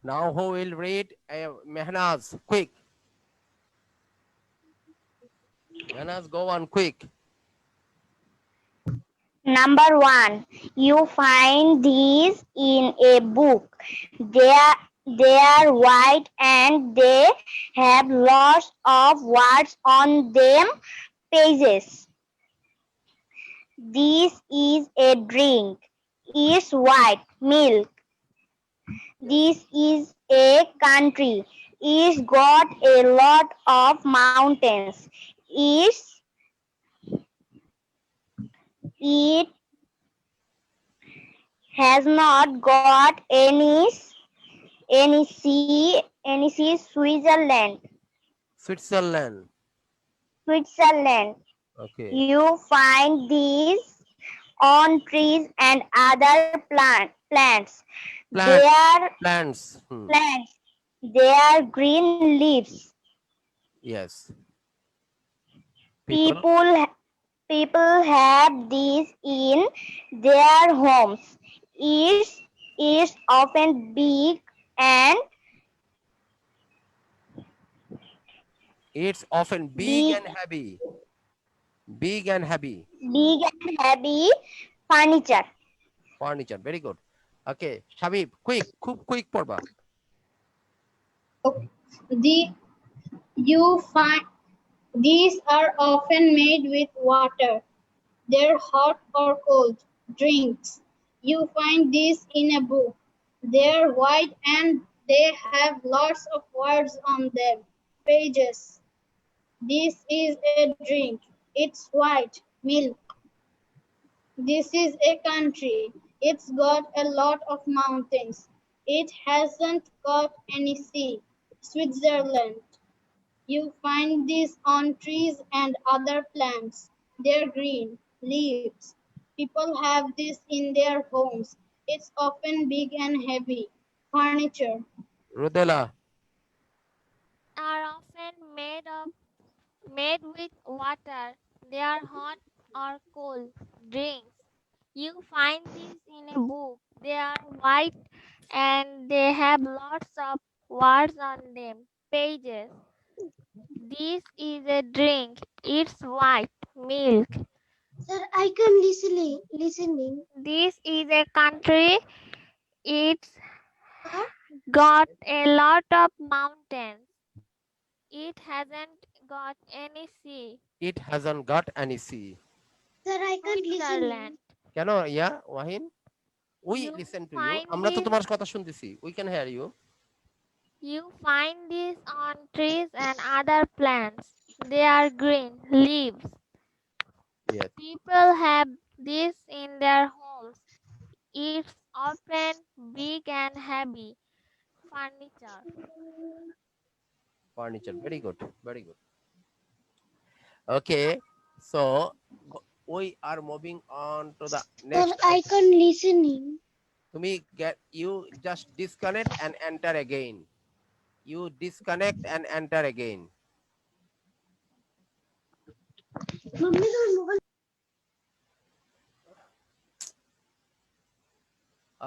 Now who will read? Mehnaz, quick. Mehnaz, go on quick. Number 1. You find these in a book. They are white and they have lots of words on them pages. This is a drink. It's white milk. Yes. This is a country. It's got a lot of mountains. It has not got any sea. Switzerland. Switzerland. Switzerland. Okay. You find these on trees and other plants. They Plant. are Plants. plants. They are green leaves. Yes. People. People people have these in their homes. Is often and It's often big big and heavy. Big and heavy. big and heavy furniture. Furniture. Very good. Okay. Shabib, quick. Quick porba. Okay. The you find these are often made with water. They're hot or cold drinks. You find these in a book. They're white and they have lots of words on them. Pages. This is a drink. It's white milk. This is a country. It's got a lot of mountains. It hasn't got any sea. Switzerland. You find these on trees and other plants. They're green leaves. People have this in their homes. It's often big and heavy. Furniture. Rudela. Are often made with water. They are hot or cold drinks. You find these in a book. They are white and they have lots of words on them. Pages. This is a drink. It's white milk. Sir, I can listening. This is a country. It's Sir, got a lot of mountains. It hasn't got any sea. It hasn't got any sea. sir, I can't Switzerland. listening. কেন ইয়া ওয়াহিন? We You listen to you. find আমরা তো this তোমার কথা শুনতেছি. We can hear you. You find these on trees and other plants. They are green leaves. Yes. People have this in their homes. It's often big and heavy. Furniture. Furniture. Very good. Very good. Okay. So we are moving on to the Sir, next I item. can listening. You just disconnect and enter again. You disconnect and enter again.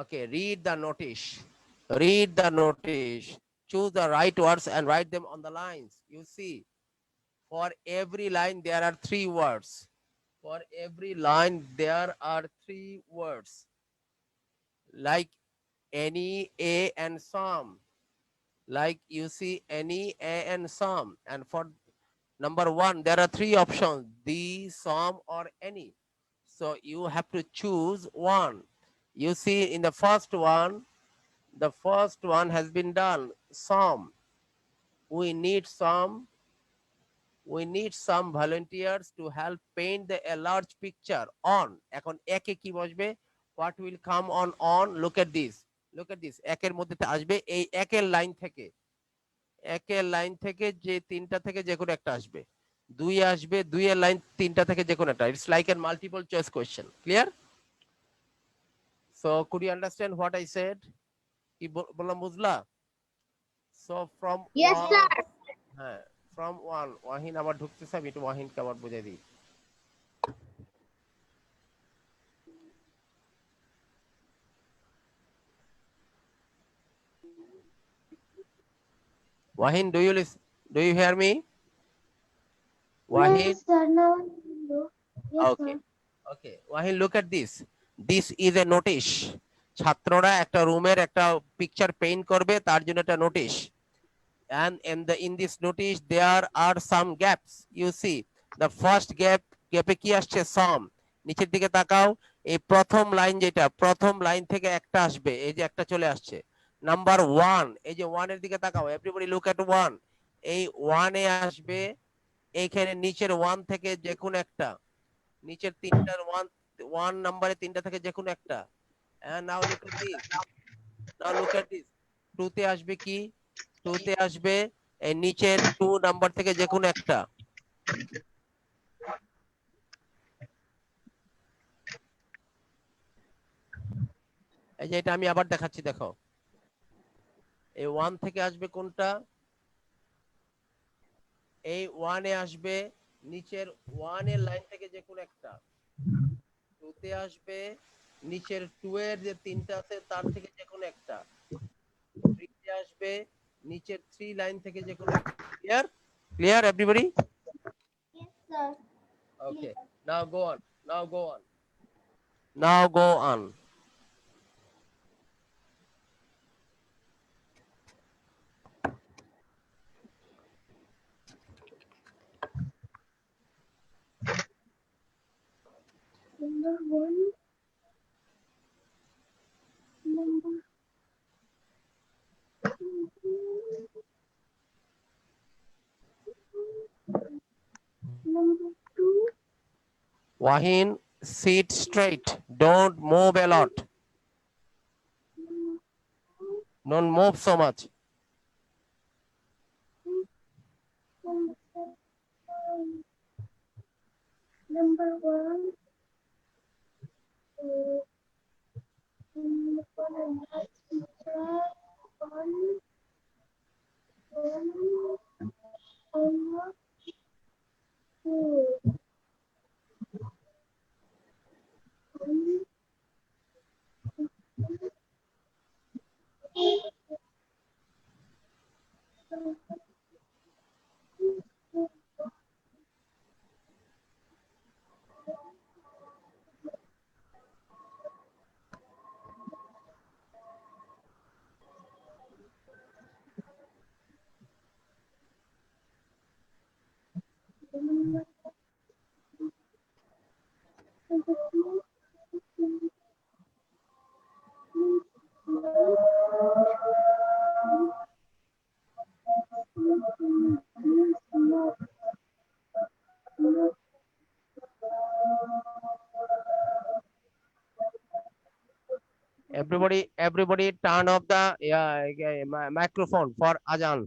Okay, read the notice. Read the notice. Choose the right words and write them on the lines. You see, for every line there are 3 words. For every line there are 3 words. Like any, a, and some. Like you see any, a, and some. And for number 1, there are 3 options: the, some, or any. So you have to choose one. You see in the first one has been done. Some. We need some volunteers to help paint a large picture on. এখন একে কি বসবে? What will come on? Look at this. একের মধ্যে আসবে এই একের line থেকে যে তিনটা থেকে যে কোনো একটা আসবে। 2 আসবে, 2 এর লাইন তিনটা থেকে যে কোনো একটা। It's like a multiple choice question. Clear? So could you understand what I said? কি বললাম বুঝলা? So from Yes, sir. হ্যাঁ, from 1 ওয়াহিন আবার ঢুকতেছে, আমি একটু ওয়াহিনকে আবার বুঝাই দিই। Wahin, do you listen? Do you hear me? Wahin? Yes, sir. Now, no. Yes, Okay. sir. Okay. Wahin, look at this. This is a notice. ছাত্ররা একটা রুমের একটা পিকচার পেইন্ট করবে, তার জন্য একটা notice. And in this notice there are some gaps. You see the first গ্যাপে কি আসছে? some। নিচের দিকে তাকাও, এই প্রথম লাইন, যেটা প্রথম লাইন থেকে একটা আসবে, এই যে একটা চলে আসছে। নাম্বার 1, এই যে 1 এর দিকে তাকাও, এভরিবডি লুক এট 1। এই 1 এ আসবে, এইখানে নিচের 1 থেকে যে কোনো একটা, নিচের তিনটার 1 নম্বরে তিনটা থেকে যে কোনো একটা। and now look at this, now look at this, 2 তে আসবে কি? 2 তে আসবে এই নিচের 2 নাম্বার থেকে যে কোনো একটা। এই যে এটা আমি আবার দেখাচ্ছি, দেখো এই 1 থেকে আসবে কোনটা? এই 1 এ আসবে নিচের 1 এর লাইন থেকে যে কোনো একটা। 2 তে আসবে নিচের 2 এর যে তিনটা আছে তার থেকে যে কোনো একটা। 3 তে আসবে নিচের 3 লাইন থেকে যে কোনো একটা। Clear? Clear everybody? Yes, sir. Okay, now go on, now go on, now go on. Number one. Number two. Number two. Wahin, sit straight, don't move a lot, don't move so much. Number one. Number one. Everybody turn off the microphone for Azan.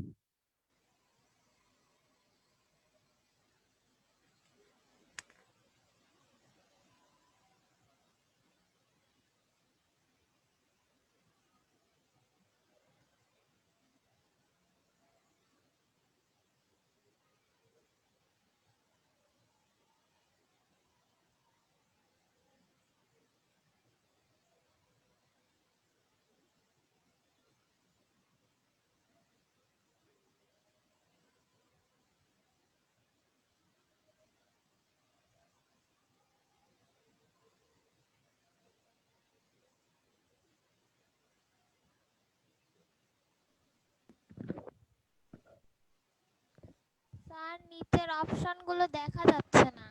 Sir, নিচের অপশনগুলো দেখা যাচ্ছে না।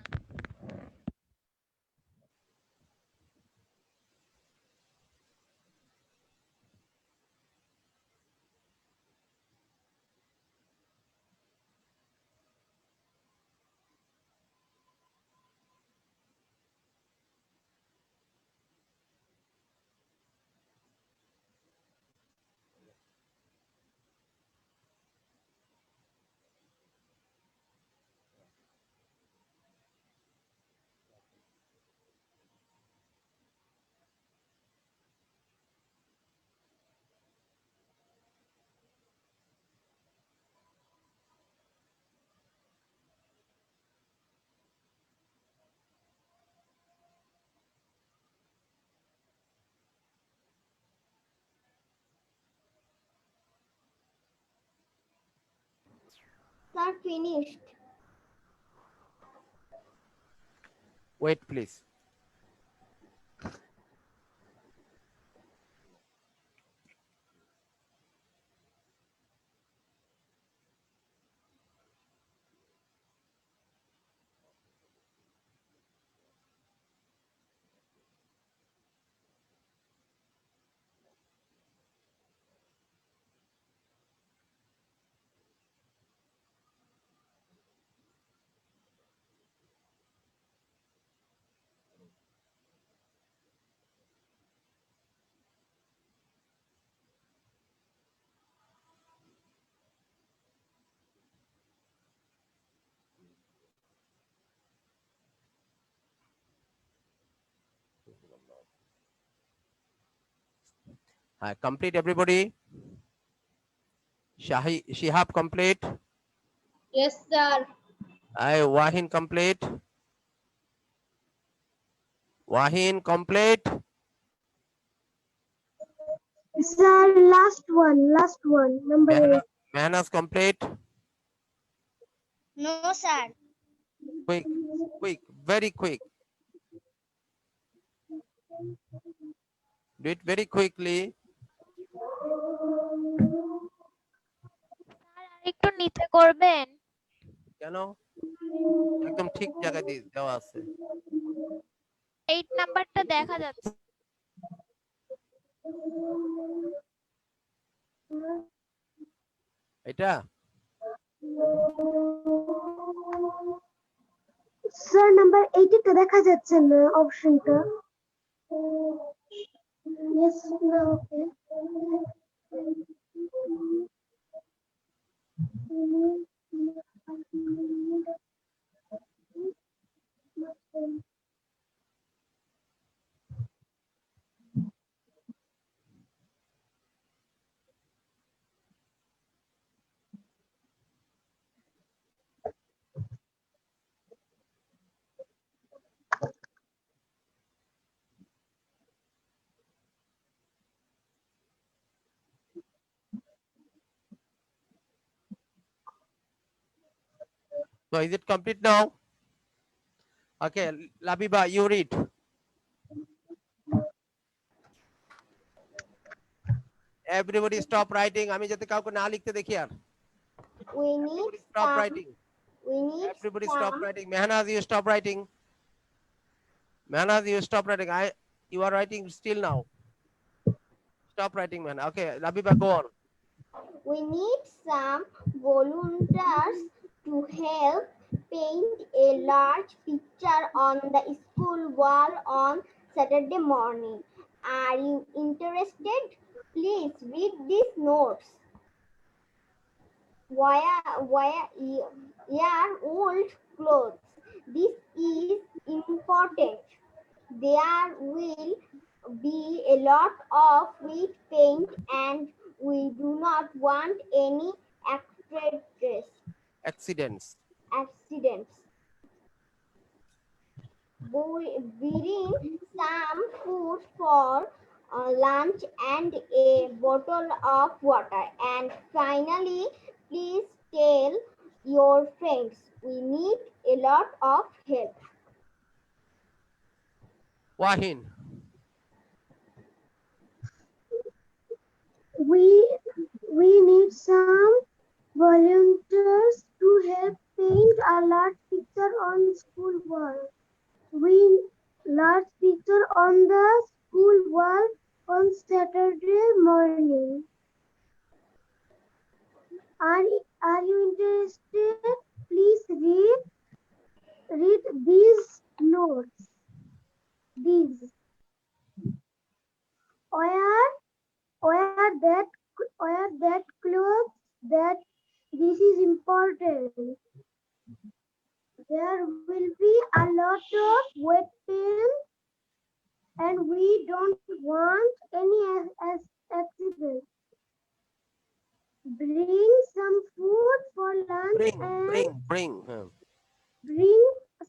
Sir, finished. Wait, please. Complete everybody. Shihab complete. Yes, sir. Wahin complete. Wahin complete. Sir, last one, number 8. Mehnas complete. No, sir. Quick, quick, very quick. Do it very quickly. Sir আরেকটু নিচে করবেন। কেন? একদম ঠিক জায়গায় দেওয়া আছে। 8 নাম্বারটা দেখা যাচ্ছে। এটা স্যার, নাম্বার 8 টা দেখা যাচ্ছে না অপশনটা। Yes, না, ওকে। So is it complete now? Okay, Labiba, you read. Everybody stop writing. আমি যাতে কাউকে না লিখতে দেখি আর। We need Everybody stop some. writing. We need Everybody some. stop writing. Mehnaz, you stop writing. Mehnaz, you stop writing. You are writing still now. Stop writing, man. Okay, Labiba, go on. We need some volunteers to help paint a large picture on the school wall on Saturday morning. Are you interested? Please read these notes. Wear old clothes. This is important. There will be a lot of wet paint and we do not want any Accidents. accidents. Bring some food for lunch and a bottle of water. And finally, please tell your friends we need a lot of help. Wahin. We need some volunteers to help paint a large picture on school wall. Large picture on the school wall on Saturday morning. Are you interested? Please read these notes. These. Wear that clothes. That this is important. There will be a lot of wet paint and we don't want any accident. Bring some food for lunch Bring. bring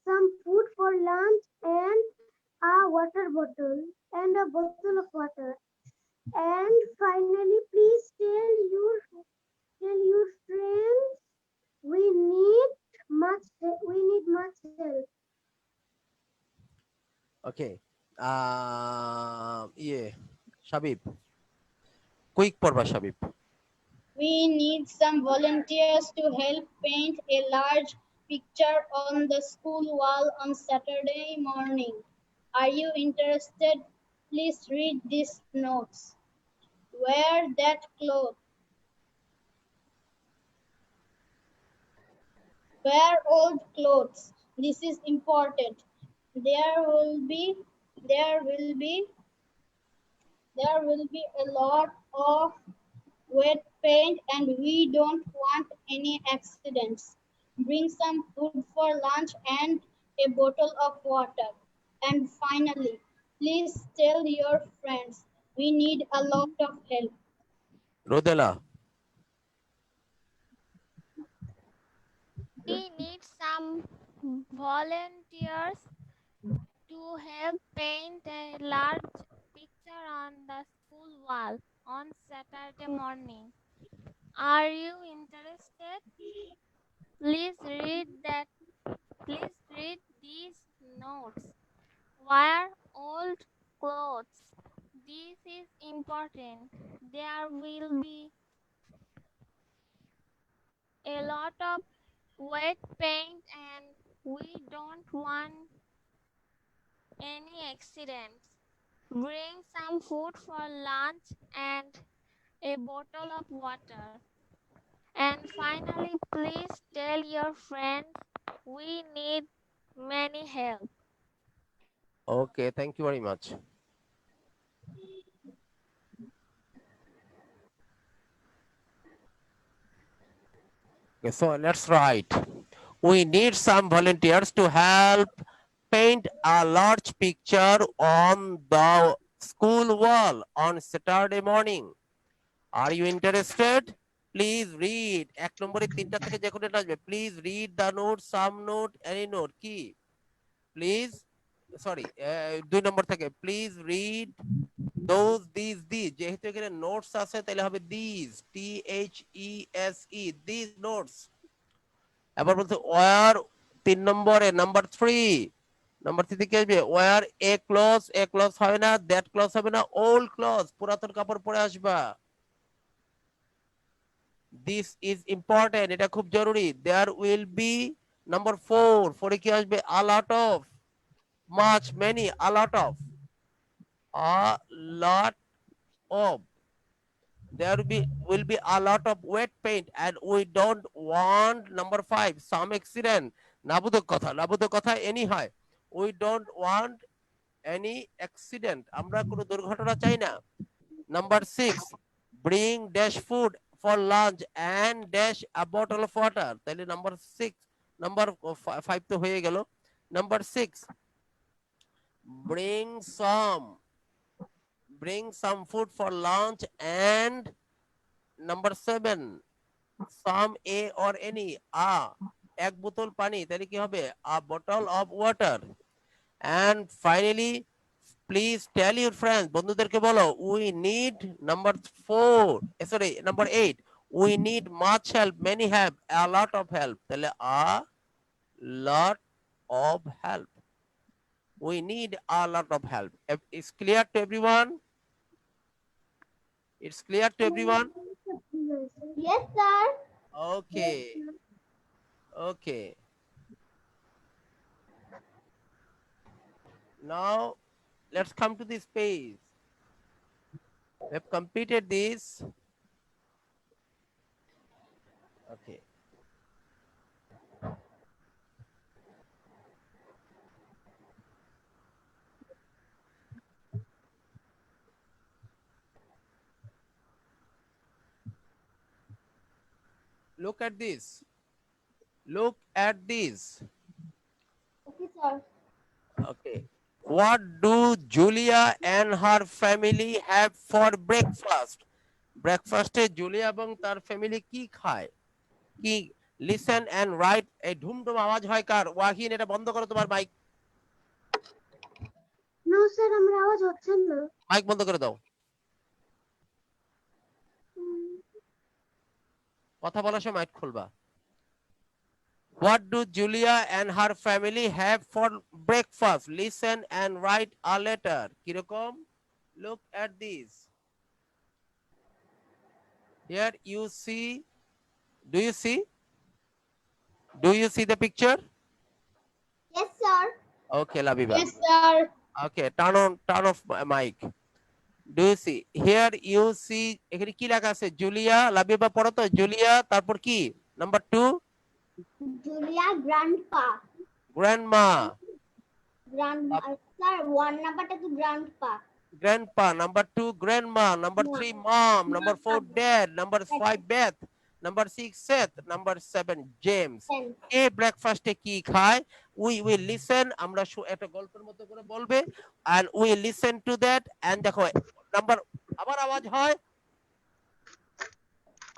some food for lunch and a water bottle and a bottle of water. And finally, please tell your friends we Okay. Shabib. Quick পড়বা Shabib. We need some volunteers to help paint a large picture on the school wall on Saturday morning. Are you interested? Please read these notes. Wear that cloth. Wear old clothes. This is important. There will be there will be a lot of wet paint and we don't want any accidents. Bring some food for lunch and a bottle of water. And finally, please tell your friends we need a lot of help. Rodela. We need some volunteers to help paint a large picture on the school wall on Saturday morning. Are you interested? Please read these notes. Wear old clothes. This is important. There will be a lot of wet paint and we don't want any accidents. Bring some food for lunch and a bottle of water. And finally, please tell your friends we need many help. Okay, thank you very much. Okay, so let's write. We need some volunteers to help paint a large picture on the school wall on Saturday morning. Are you interested? Please read. এক নম্বরে তিনটা থেকে যে কোনটা আসবে। Please read the note, some note, any note. কি? Please, sorry, 2 নম্বর থেকে please read these যেহেতু এখানে নোটস আছে তাহলে হবে these these notes। এবার বলতে ওয়ার 3 নম্বরে নাম্বার 3 নাম্বার 3 থেকে আসবে ওয়ার এ ক্লথ হবে না, দ্যাট ক্লথ হবে না, ওল্ড ক্লথ পুরাতন কাপড় পরে আসবা। দিস ইজ ইম্পর্টেন্ট, এটা খুব জরুরি। দেয়ার উইল বি নাম্বার 4 পরে কি আসবে a lot of, much, many, a lot of, a lot of. There will be a lot of wet paint and we don't want number 5 some accident। নাবুদক কথা any হয়। We don't want any accident, আমরা কোনো দুর্ঘটনা চাই না। Number 6, bring dash food for lunch and dash a bottle of water। তাহলে number 6 number 5 তো হয়ে গেল। Number 6, bring some food for lunch and number 7, some a or any এক বোতল পানি, তাহলে কি হবে a bottle of water। and finally please tell your friends, বন্ধুদেরকে বলো we need number 8, we need much help, many help, a lot of help, তাহলে a lot of help, we need a lot of help। It's clear to everyone? It's clear to everyone? Yes, sir. Okay, okay, now let's come to this page. We have completed this. Okay, look at this, look at this। Okay, sir. Okay, what do Julia and her family have for breakfast? ব্রেকফাস্টে Julia এবং তার family কি খায়? কি? Listen and write. এই ঢুমঢুম আওয়াজ হয় কার? ওয়াহিন, এটা বন্ধ করো তোমার মাইক, No, sir, আমার আওয়াজ হচ্ছে না। মাইক বন্ধ করে দাও। কথা বলার সময় mic খুলবা। What do Julia and her family have for breakfast? Listen and write a letter. Kirokom? Look at this. Here you see. Do you see? Do you see the picture? Yes, sir. Okay, Labiba. Yes, sir. Okay, turn off my mic. Do you see? Here you see এখানে কি লেখা আছে? Julia, Labiba পড়ো তো, Julia, তারপর কি? Number 2, Julia grandpa. grandma. Sir, one number to grandpa. Grandpa. Number 2, grandma. Number 3, mom. Number 4, dad. Number 5, Beth. Number 6, Seth. Number 7, James. এ ব্রেকফাস্টে কি খায়? We will listen. আমরা একটা গল্পের মতো করে বলবে and we listen to that and দেখো নাম্বার আবার আওয়াজ হয়।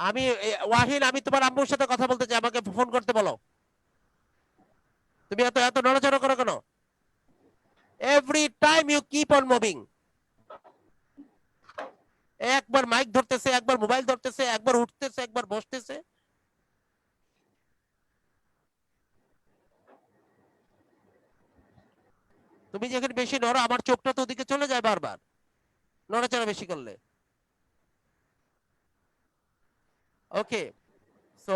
আমি ওয়াহিদ, আমি তোমার আম্মুর সাথে কথা বলতে চাই, আমাকে ফোন করতে বলো। তুমি এত এত নড়াচড়া করো কেন? Every time you keep on moving. একবার মাইক ধরতেছে, একবার মোবাইল ধরতেছে, একবার উঠতেছে, একবার বসতেছে। তুমি যেখানে বেশি নড়ো, আমার চোখটা তো ওদিকে চলে যায় বারবার নড়াচড়া বেশি করলে। Okay, so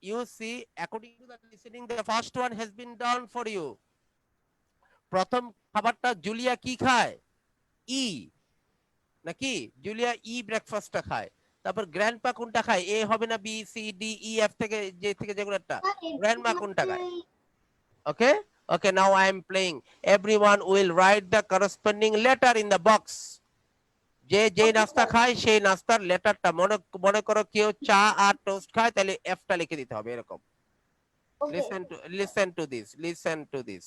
you see, according to the listening, the first one has been done for you. প্রথম খাবারটা জুলিয়া কি খায়? ই নাকি? জুলিয়া ই ব্রেকফাস্টটা খায়। তারপর গ্র্যান্ডপা কোনটা খায়? এ হবে না, B C D E F থেকে যে থেকে যেগুলো একটা। গ্র্যান্ডমা কোনটা খায়? Okay, okay, now I am playing. Everyone will write the corresponding letter in the box. যে যে নাস্তা খায় সেই নাস্তার লেটারটা মনে করো কেউ চা আর টোস্ট খায়, তাহলে এফটা লিখে দিতে হবে এরকম। Listen to this.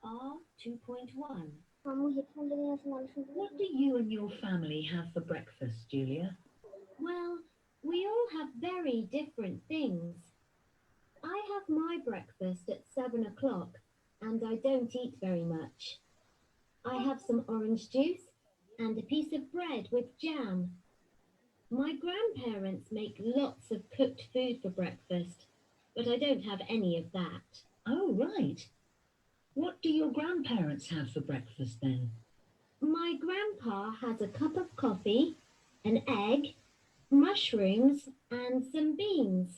R2.1. What do you and your family have for breakfast, Julia? Well, we all have very different things. I have my breakfast at 7 o'clock and I don't eat very much. I have some orange juice and a piece of bread with jam. My grandparents make lots of cooked food for breakfast, but I don't have any of that. Oh, right. What do your grandparents have for breakfast then? My grandpa has a cup of coffee, an egg, mushrooms, and some beans.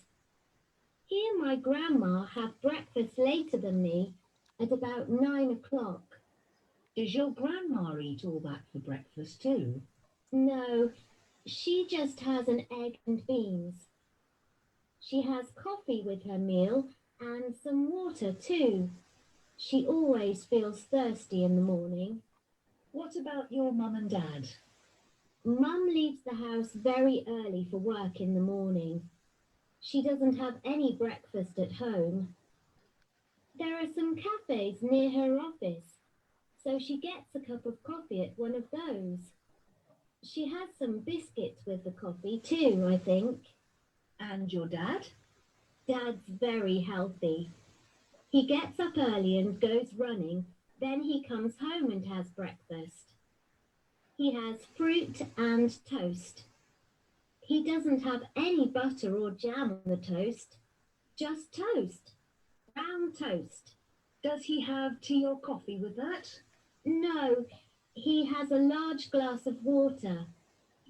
He and my grandma have breakfast later than me at about 9 o'clock. Does your grandma eat all that for breakfast too? No, she just has an egg and beans. She has coffee with her meal and some water too. She always feels thirsty in the morning. What about your mum and dad? Mum leaves the house very early for work in the morning. She doesn't have any breakfast at home. There are some cafes near her office, so she gets a cup of coffee at one of those. She has some biscuits with the coffee too, I think. And your dad? Dad's very healthy. He gets up early and goes running, then he comes home and has breakfast. He has fruit and toast. He doesn't have any butter or jam on the toast, just toast, brown toast. Does he have tea or coffee with that? No, he has a large glass of water.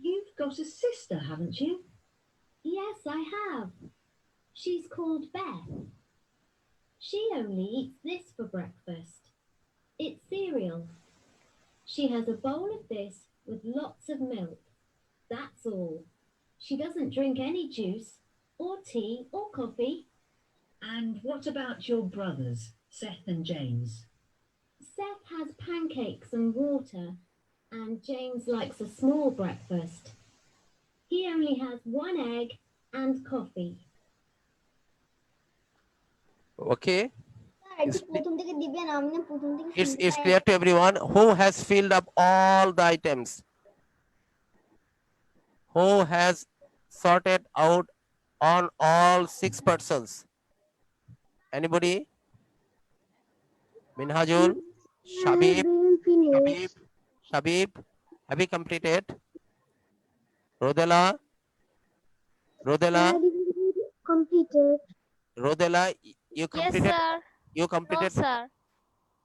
You've got a sister, haven't you? Yes, I have. She's called Beth. She only eats this for breakfast. It's cereal. She has a bowl of this with lots of milk. That's all. She doesn't drink any juice or tea or coffee. And what about your brothers, Seth and James? Seth has pancakes and water, and James likes a small breakfast. He only has one egg and coffee. Okay, It's it's clear to everyone. Who has filled up all the items? Who has sorted out on all 6 persons? Anybody? Minhajul, Shabib, have you completed? Rodela, completed. Rodela, you Yes, completed, sir. you No, completed, sir.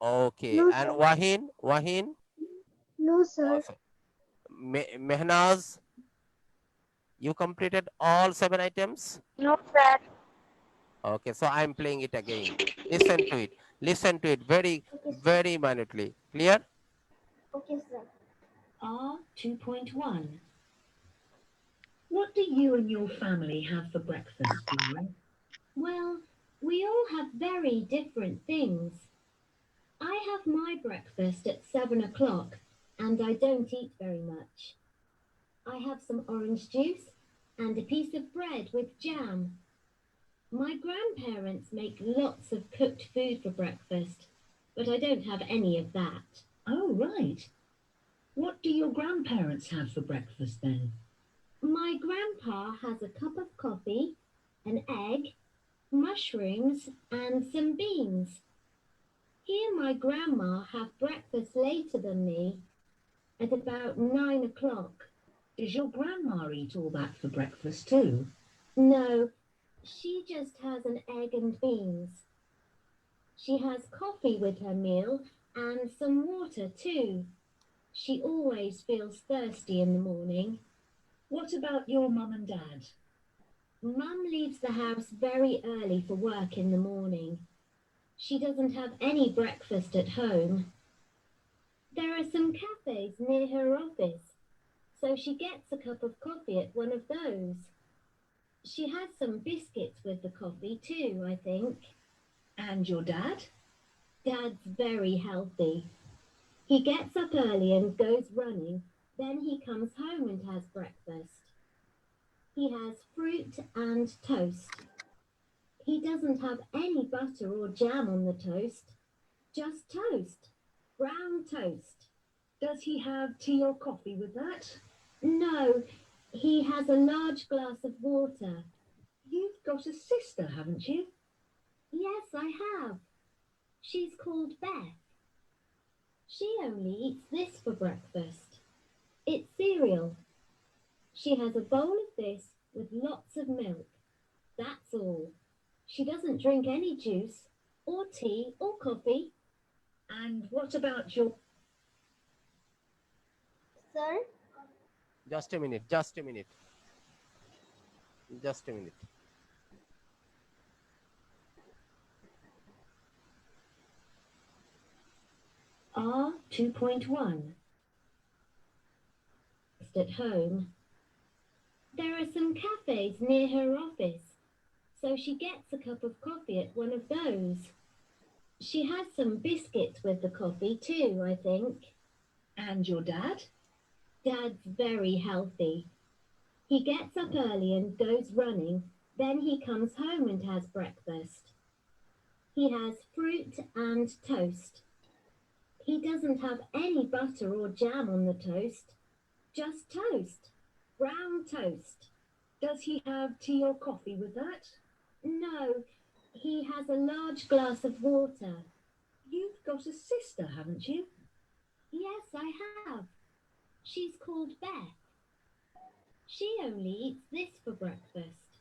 okay. No, And sir. Wahin, No, sir. also. Mehnaz, you completed all 7 items? No, sir. Okay, so I'm playing it again. Listen to it very, very minutely. Clear? Okay, sir. R 2.1. What do you and your family have for breakfast, Gloria? Well, we all have very different things. I have my breakfast at 7 o'clock and I don't eat very much. I have some orange juice and a piece of bread with jam. My grandparents make lots of cooked food for breakfast, but I don't have any of that. Oh, right. What do your grandparents have for breakfast then? My grandpa has a cup of coffee, an egg, mushrooms, and some beans. He and my grandma have breakfast later than me, at about 9 o'clock. Does your grandma eat all that for breakfast too? No, she just has an egg and beans. She has coffee with her meal and some water too. She always feels thirsty in the morning. What about your mum and dad? Mum leaves the house very early for work in the morning. She doesn't have any breakfast at home. There are some cafes near her office, so she gets a cup of coffee at one of those. She has some biscuits with the coffee too, I think. And your dad? Dad's very healthy. He gets up early and goes running, then he comes home and has breakfast. He has fruit and toast. He doesn't have any butter or jam on the toast, just toast, brown toast. Does he have tea or coffee with that? No, he has a large glass of water. You've got a sister, haven't you? Yes, I have. She's called Beth. She only eats this for breakfast. It's cereal. She has a bowl of this with lots of milk. That's all. She doesn't drink any juice or tea or coffee. And what about your... Sir, Just a minute. R 2.1. At home. There are some cafes near her office, so she gets a cup of coffee at one of those. She has some biscuits with the coffee too, I think. And your dad? Dad's very healthy. He gets up early and goes running, then he comes home and has breakfast. He has fruit and toast. He doesn't have any butter or jam on the toast, just toast, brown toast. Does he have tea or coffee with that? No, he has a large glass of water. You've got a sister, haven't you? Yes, I have. She's called Beth. She only eats this for breakfast.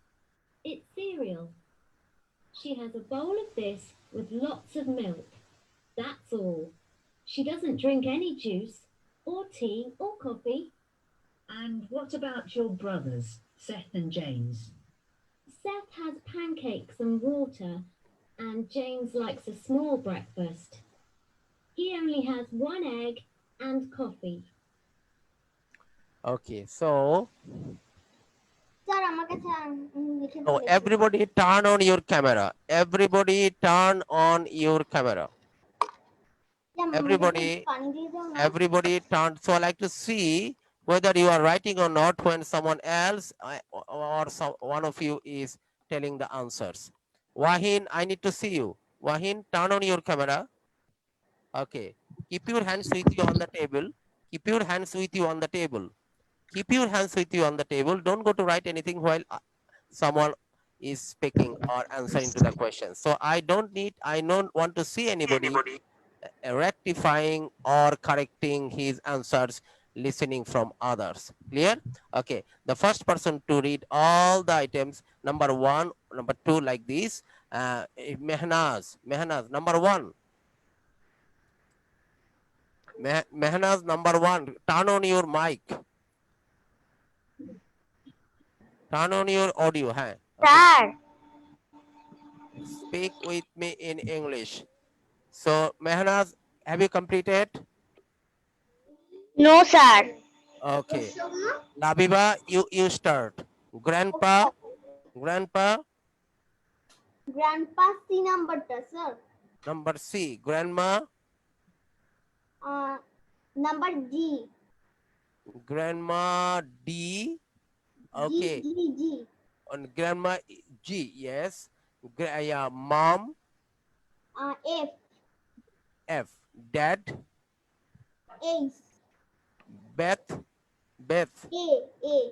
It's cereal. She has a bowl of this with lots of milk. That's all. She doesn't drink any juice or tea or coffee. And what about your brothers, Seth and James? Seth has pancakes and water, and James likes a small breakfast. He only has one egg and coffee. Okay, so sir, আমার কাছে লিখে no, দিন। everybody turn on your camera. Everybody turn on your camera. Everybody, পানি দিয়ে দাও না। everybody turn. So I like to see whether you are writing or not when someone else or one of you is telling the answers. Wahin, I need to see you. Wahin, turn on your camera. Okay. Keep your hands with you on the table. Keep your hands with you on the table. Keep your hands with you on the table. Don't go to write anything while someone is speaking or answering to the question. So I don't want to see anybody rectifying or correcting his answers, listening from others. Clear? Okay. The first person to read all the items, number 1, number 2, like this, Mehnaz, number one. Mehnaz, number one. Turn on your mic. Turn on your audio. Okay. Sir. Speak with me in English. So, Mehnaz, have you completed? No, sir. Okay. Labiba, you start. Grandpa, grandpa, Grandpa C number, sir. number C. Grandma, Number G. grandma D. Okay. G. On grandma G, yes. Yeah, mom F. F. Dad, H. Beth, Beth, A.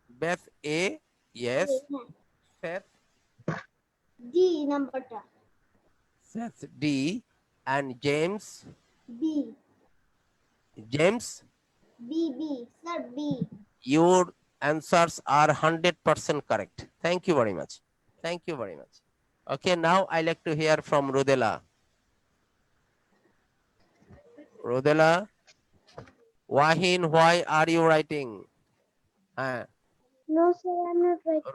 Beth A. Yes. Seth, D number Seth D. And James, B. James. B. Sir, B. Your answers are 100% correct. Thank you very much. Thank you very much. Okay, now I like to hear from Rodela. Rodela, Wahin, why are you writing? No, sir, I'm not writing.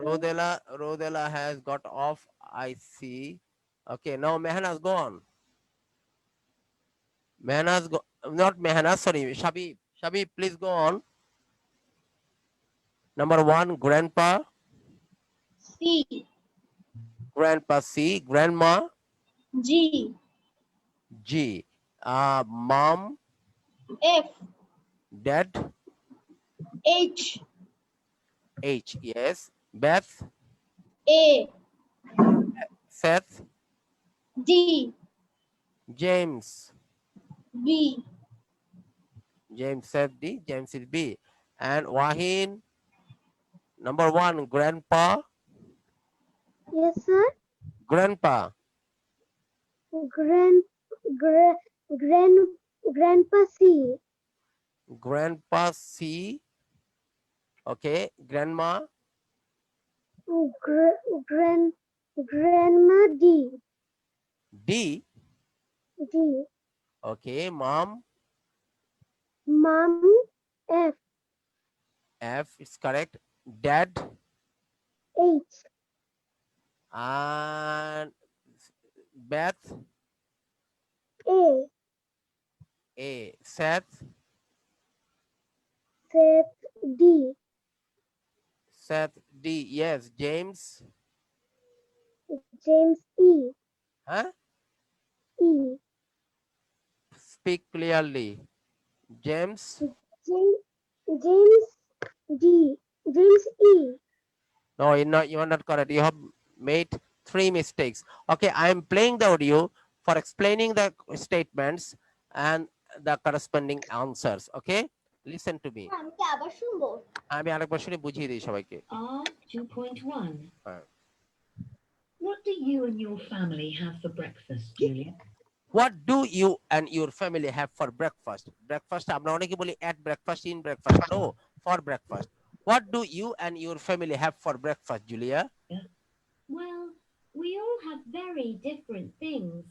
Rodela has got off, I see. Okay, now Mehnaz, go on. Mehnaz, not Mehnaz, sorry, Shabib. Shabib, please go on. Number one, grandpa. C. Grandpa C. Grandma G. G. Mom, F. dad H. H. Yes. Beth, A. Seth, D. James. B. James said D. James is B. And Wahin, number one, grandpa. Yes, sir. Grandpa. Grandpa C. Grandpa C. Okay. Grandma. Grandma D. D. D. Okay. Mom. Mom F. F is correct. Dad. H. And Beth. A. A. Seth. Seth D. Seth D. Yes. James. James E. Huh? E. Speak clearly. James. James D. James E. No, you are not correct. You have made 3 mistakes. Okay, I am playing the audio for explaining the statements and the corresponding answers. Okay, listen to me. আমি আরেকবার শুনে বুঝিয়ে দিই সবাইকে। R 2.1. Right. What do you and your family have for breakfast, Julia? What do you and your family have for breakfast? Breakfast আমরা অনেকে বলি at breakfast, in breakfast. No, for breakfast. What do you and your family have for breakfast, Julia? Well, we all have very different things.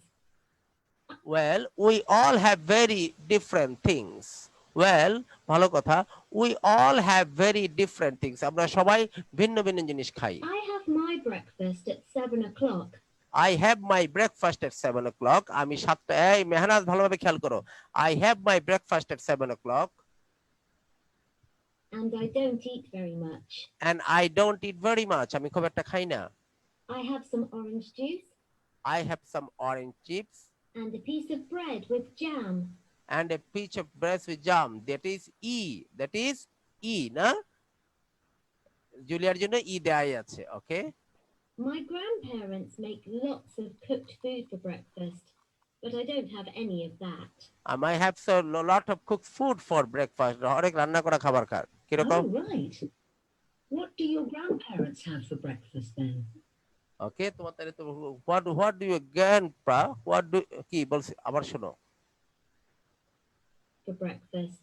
Well, we all have very different things. Well, ভালো কথা, we all have very different things. আমরা সবাই ভিন্ন ভিন্ন জিনিস খাই। I have my breakfast at 7 o'clock. I have my breakfast at 7 o'clock. আমি সাতটা, এই মেহনাজ ভালোভাবে খেয়াল করো। I have my breakfast at 7 o'clock. And I don't eat very much. And I don't eat very much. আমি খুব একটা খাই না। I have some orange juice I have some orange chips and a piece of bread with jam. and a piece of bread with jam. That is E. That is E, না? জুলিয়ার জন্য E দেয়াই আছে, okay? My grandparents make lots of cooked food for breakfast, but I don't have any of that. I might have a lot of cooked food for breakfast. অনেক রান্না করা খাবার খায়। কিরকম? Oh, right. What do your grandparents have for breakfast then? Okay, তোমার তাহলে তো what do your grandpa কি বলছি আবার শোনো। For breakfast,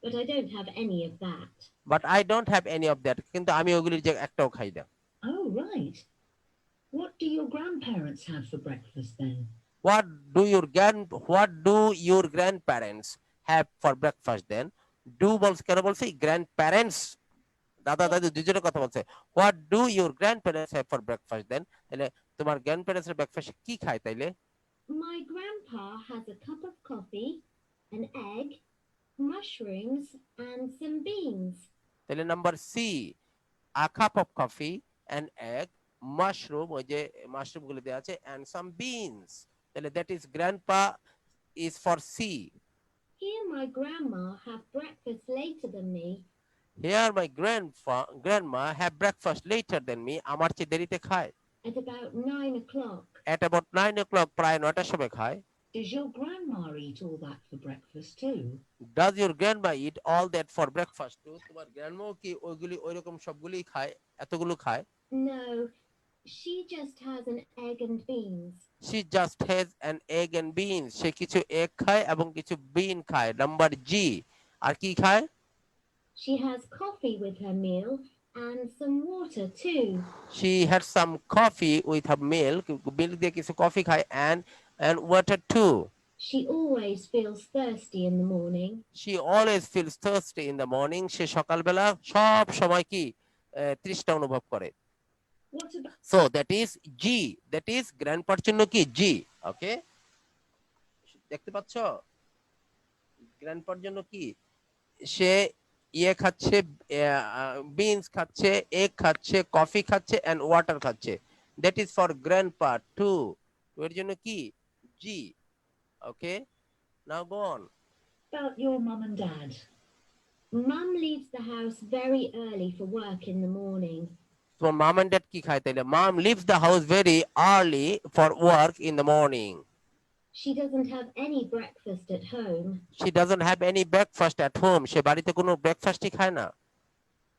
but I don't have any of that. But I don't have any of that. কিন্তু আমি ওগুলির যে একটাও খাই না। Oh, right. What do your grandparents have for breakfast then? What do your grandparents have for breakfast then? Do বলছে কেন বলছে grandparents দাদা দাদু দুজনের কথা বলছে। What do your grandparents have for breakfast then? তাহলে তোমার grandparents এর ব্রেকফাস্টে কি খায় তাইলে? My grandpa has a cup of coffee, an egg, mushrooms, and some beans. তাহলে number C, a cup of coffee, an egg, mushroom, ওই যে মাশরুম গুলো দেওয়া আছে, and some beans. তাহলে that is grandpa is for C. Here my grandma have breakfast later than me. Here my grandma have breakfast later than me. আমার চেয়ে দেরিতে খায়। At about 9 o'clock. At about 9 o'clock, প্রায় 9টার সময় খায়। Does your grandma eat all that for breakfast too? Does your grandma eat all that for breakfast too? তোমার গ্র্যান্ডমাও কি ওইগুলি ওইরকম সবগুলি খায়, এতগুলো খায়? No, she just has an egg and beans. She just has an egg and beans. সে কিছু egg খায় এবং কিছু bean খায়। নাম্বার জি, আর কি খায়? She has coffee with her meal and some water too. She had some coffee with her milk. Milk দিয়ে কিছু coffee খায় and water too. She always feels thirsty in the morning. She always feels thirsty in the morning. সে সকালবেলা সব সময় কি তৃষ্ণা অনুভব করে। What about So that is G. That is grandpaর জন্য কি G. Okay? দেখতে পাচ্ছ? গ্র্যান্ডপার জন্য কি? সে ইয়ে খাচ্ছে, বিনস খাচ্ছে, এগ খাচ্ছে, কফি খাচ্ছে and ওয়াটার খাচ্ছে। That is for grandpa too. এর জন্য কি G. Okay? Now go on. your mum and dad? Mum leaves the house very early for work in the morning. So mom and dad কি খায় তাইলে? Mom leaves the house very early for work in the morning. She doesn't have any breakfast at home. She doesn't have any breakfast at home. সে বাড়িতে কোনো ব্রেকফাস্টই খায় না।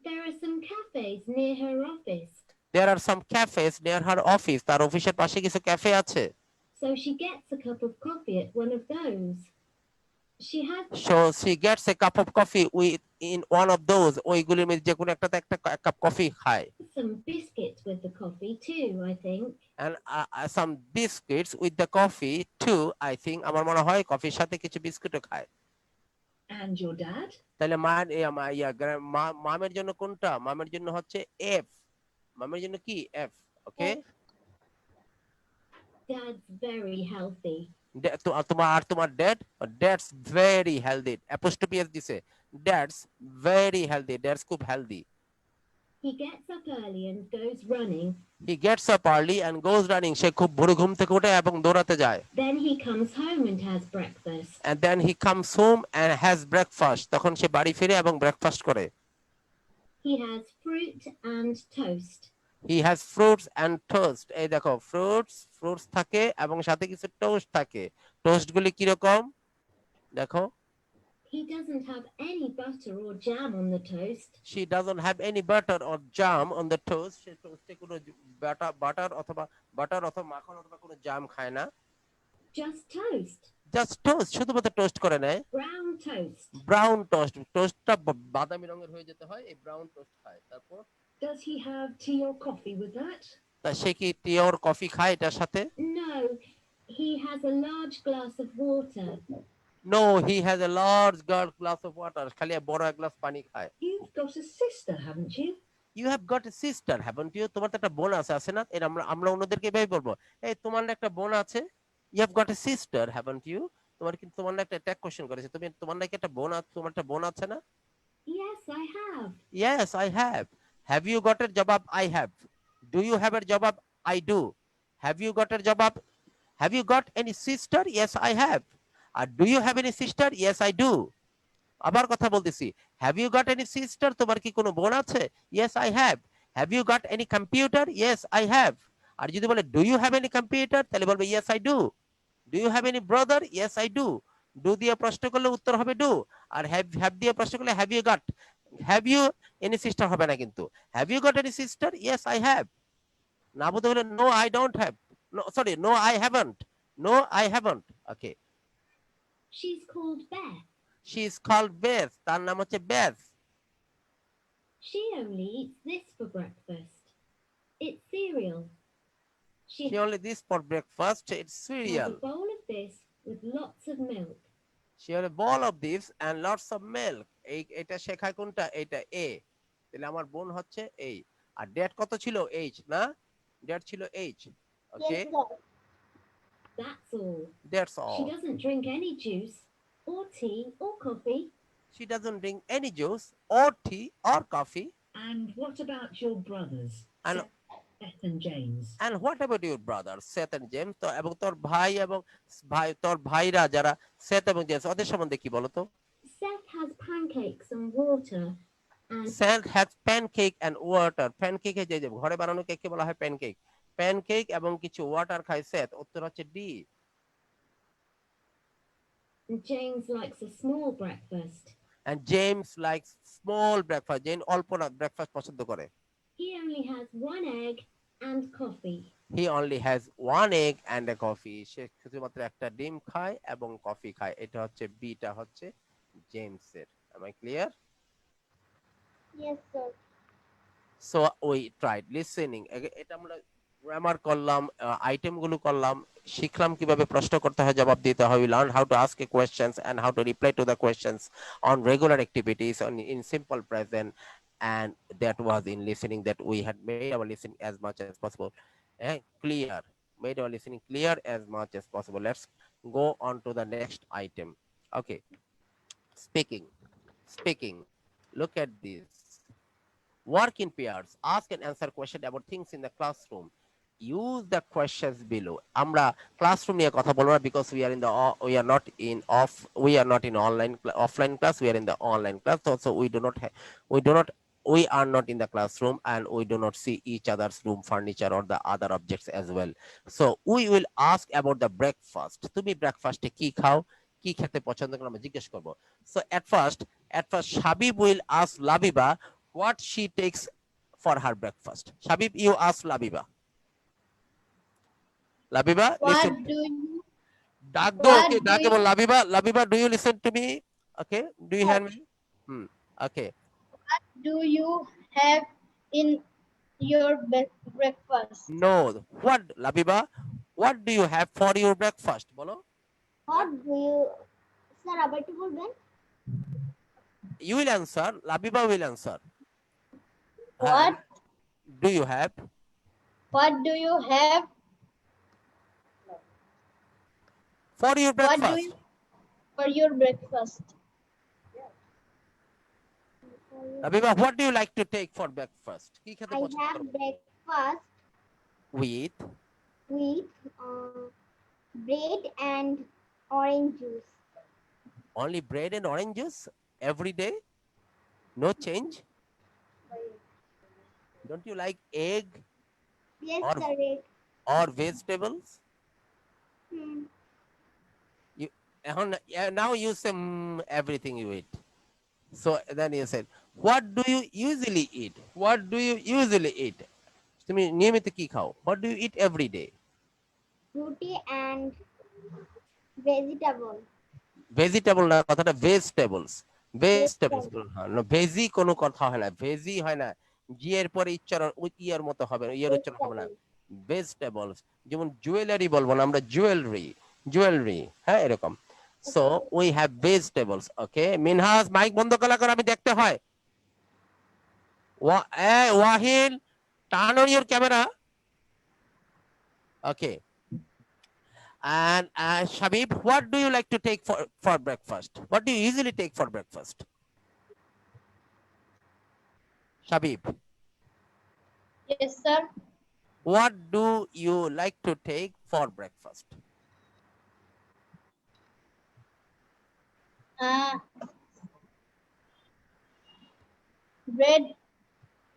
There are some cafes near her office. There are some cafes near her office. তার অফিসের পাশে কিছু cafe আছে। So she gets a cup of coffee at one of those. She has So she gets a cup of coffee in one of those. ওইগুলির মধ্যে যে কোনো একটাতে একটা কাপ কফি খায়। some biscuits with the coffee too, I think. And some biscuits with the coffee too, I think. আমার মনে হয় কফির সাথে কিছু বিস্কুটও খায়। And your dad? তাহলে মামের জন্য কোনটা? মামের জন্য হচ্ছে F. মামের জন্য কি F? ওকে? Dad's very healthy. তোমার dad's very healthy. apostrophe s দিছে। Dad's very healthy. Dad's খুব healthy. He gets up early and goes running. He gets up early and goes running. সে খুব ভোরে ঘুম থেকে ওঠে এবং দৌড়াতে যায়। Then he comes home and has breakfast. And then he comes home and has breakfast. তখন সে বাড়ি ফিরে এবং ব্রেকফাস্ট করে। He has fruit and toast. He has fruits and toast. এই দেখো fruits থাকে এবং সাথে কিছু টোস্ট থাকে। টোস্ট গুলি কি রকম? দেখো। He doesn't have any butter or jam on the toast. She doesn't have any butter or jam on the toast. সে টোস্টে কোনো বাটার অথবা মাখন অথবা কোনো জাম খায় না। Just toast. Just toast, শুধুমাত্র টোস্ট করে নেয়। Brown toast. ব্রাউন টোস্ট, টোস্টটা বাদামি রঙের হয়ে যেতে হয়, এই ব্রাউন টোস্ট খায়। তারপর Does he have tea or coffee with that? তা সে কি টি অর কফি খায় এটার সাথে? No, he has a large glass of water. No, he has a large glass of water. খালি বড় এক গ্লাস পানি খায়। You've got a sister, haven't you? You have got a sister, haven't you? তোমার তো একটা বোন আছে না? এর আমরা অন্যদেরকে এভাবে বলবো, এই তোমার না একটা বোন আছে? You have got a sister, haven't you? তোমার না একটা ট্যাগ কোশ্চেন করেছে। তোমার নাকি একটা বোন আছে, তোমার একটা বোন আছে না? Yes, I have. Yes, I have. Have you got a জবাব? I have. Do you have a জবাব? I do. Have you got a জবাব? Have you got any sister? Yes, I have. Do you have any sister? Yes, I do. আবার কথা বলতেছি, have you got any sister? তোমার কি কোনো বোন আছে? Yes, I have. Have you got any computer? Yes, I have. আর যদি বলে do you have any computer? তাহলে বলবে yes, I do. Do you have any brother? Yes, I do. Do দিয়ে প্রশ্ন করলে উত্তর হবে do, আর have দিয়ে প্রশ্ন করলে have you got. Have you any sister হবে না কিন্তু। Have you got any sister? Yes, I have. না বলতে হলে no, I don't have. No, sorry, no, I haven't. No, I haven't. Okay. She's called Beth. She is called Beth. তার নাম হচ্ছে Beth. She only eats this for breakfast. It's cereal. She She only this for breakfast. It's has a cereal. bowl of this with lots of milk. She had a bowl of this and lots of milk. এটা শেখায় কোনটা? এটা A. তাহলে আমার বোন হচ্ছে A। R date কত ছিল? H না? ডেট ছিল H। Okay, Yes, sir. That's all. that's She all. doesn't drink any juice or tea or coffee. She doesn't drink any juice or tea or coffee. And what about your brothers, And Seth and James? and what about your brothers, Seth and James? তো এবং তোর ভাই এবং তোর ভাইরা যারা Seth এবং James, ওদের সম্বন্ধে কি বলো তো? Seth has pancakes and water, and Seth has pancake and water. Pancake যে যে ঘরে বানানো কেককে বলা হয় pancake. Pancake এবং কিছু ওয়াটার খায় Seth। উত্তর হচ্ছে D। James likes a small breakfast. And James likes small breakfast. Jane অল্প না breakfast পছন্দ করে। He only has one egg and coffee. He only has one egg and a coffee. সে শুধুমাত্র একটা ডিম খায় এবং কফি খায়। এটা হচ্ছে বিটা হচ্ছে জেমসের। Am I clear? Yes, sir. So we tried listening. এটা আমরা গ্রামার করলাম, আইটেম গুলো করলাম, শিখলাম কিভাবে প্রশ্ন করতে হয়, জবাব দিতে হয়। We learned how to ask a questions and how to reply to the questions on regular activities in simple present, and that was in listening that we had made our listening as much as possible clear, made our listening clear as much as possible. Let's go on to the next item. Okay, speaking. Look at this. Work in pairs. Ask and answer question about things in the classroom. Use the questions below. Amra classroom niye kotha bolbo na because we are not in offline class. We are in the online class. So we are not in the classroom and we do not see each other's room furniture or the other objects as well. So we will ask about the breakfast. Tumi breakfast e ki khao? কি খেতে পছন্দ করে আমরা জিজ্ঞেস করব। So at first Shabib will ask Labiba what she takes for her breakfast. Shabib, you ask Labiba. Labiba, What listen. do you Okay, Labiba, do you listen to me? Okay, do you hear me? Okay. do you have in your breakfast? No. What, Labiba? What do you have for your breakfast? Bolo. What do you, sir, আবার একটু বলবেন? You will answer. Labiba will answer. What Do you have? What do you have? For your What do breakfast. you for your breakfast? Labiba, what do you like to take for breakfast? কি খেতে I পছন্দ have করো? breakfast With with bread and orange juice. only bread and orange juice every day? No change? Don't you like egg Yes, Or- sir. or vegetables? Hmm. Now you say everything you eat. So then you said, what do you usually eat? What do you usually eat? তুমি নিয়মিত কি খাও? What do you eat every day? Fruity and vegetable. Vegetable না, কথাটা vegetables. Vegetables না, veggie কোনো কথা হয় না, ভেজি হয় না, জি এর পরে উচ্চারণ ইয়ার মতো হবে না, ইয়ার উচ্চারণ হবে না। ভেজিটেবলস, যেমন জুয়েলারি বলবো না আমরা, জুয়েলারি, হ্যাঁ এরকম। So we have vegetables. Okay, Minhaj mike বন্ধ করে আমি দেখতে হয়। Wahil, turn on your camera. Okay. And Shabib, what do you like to take for breakfast? What do you usually take for breakfast? Shabib, Yes, sir. what do you like to take for breakfast?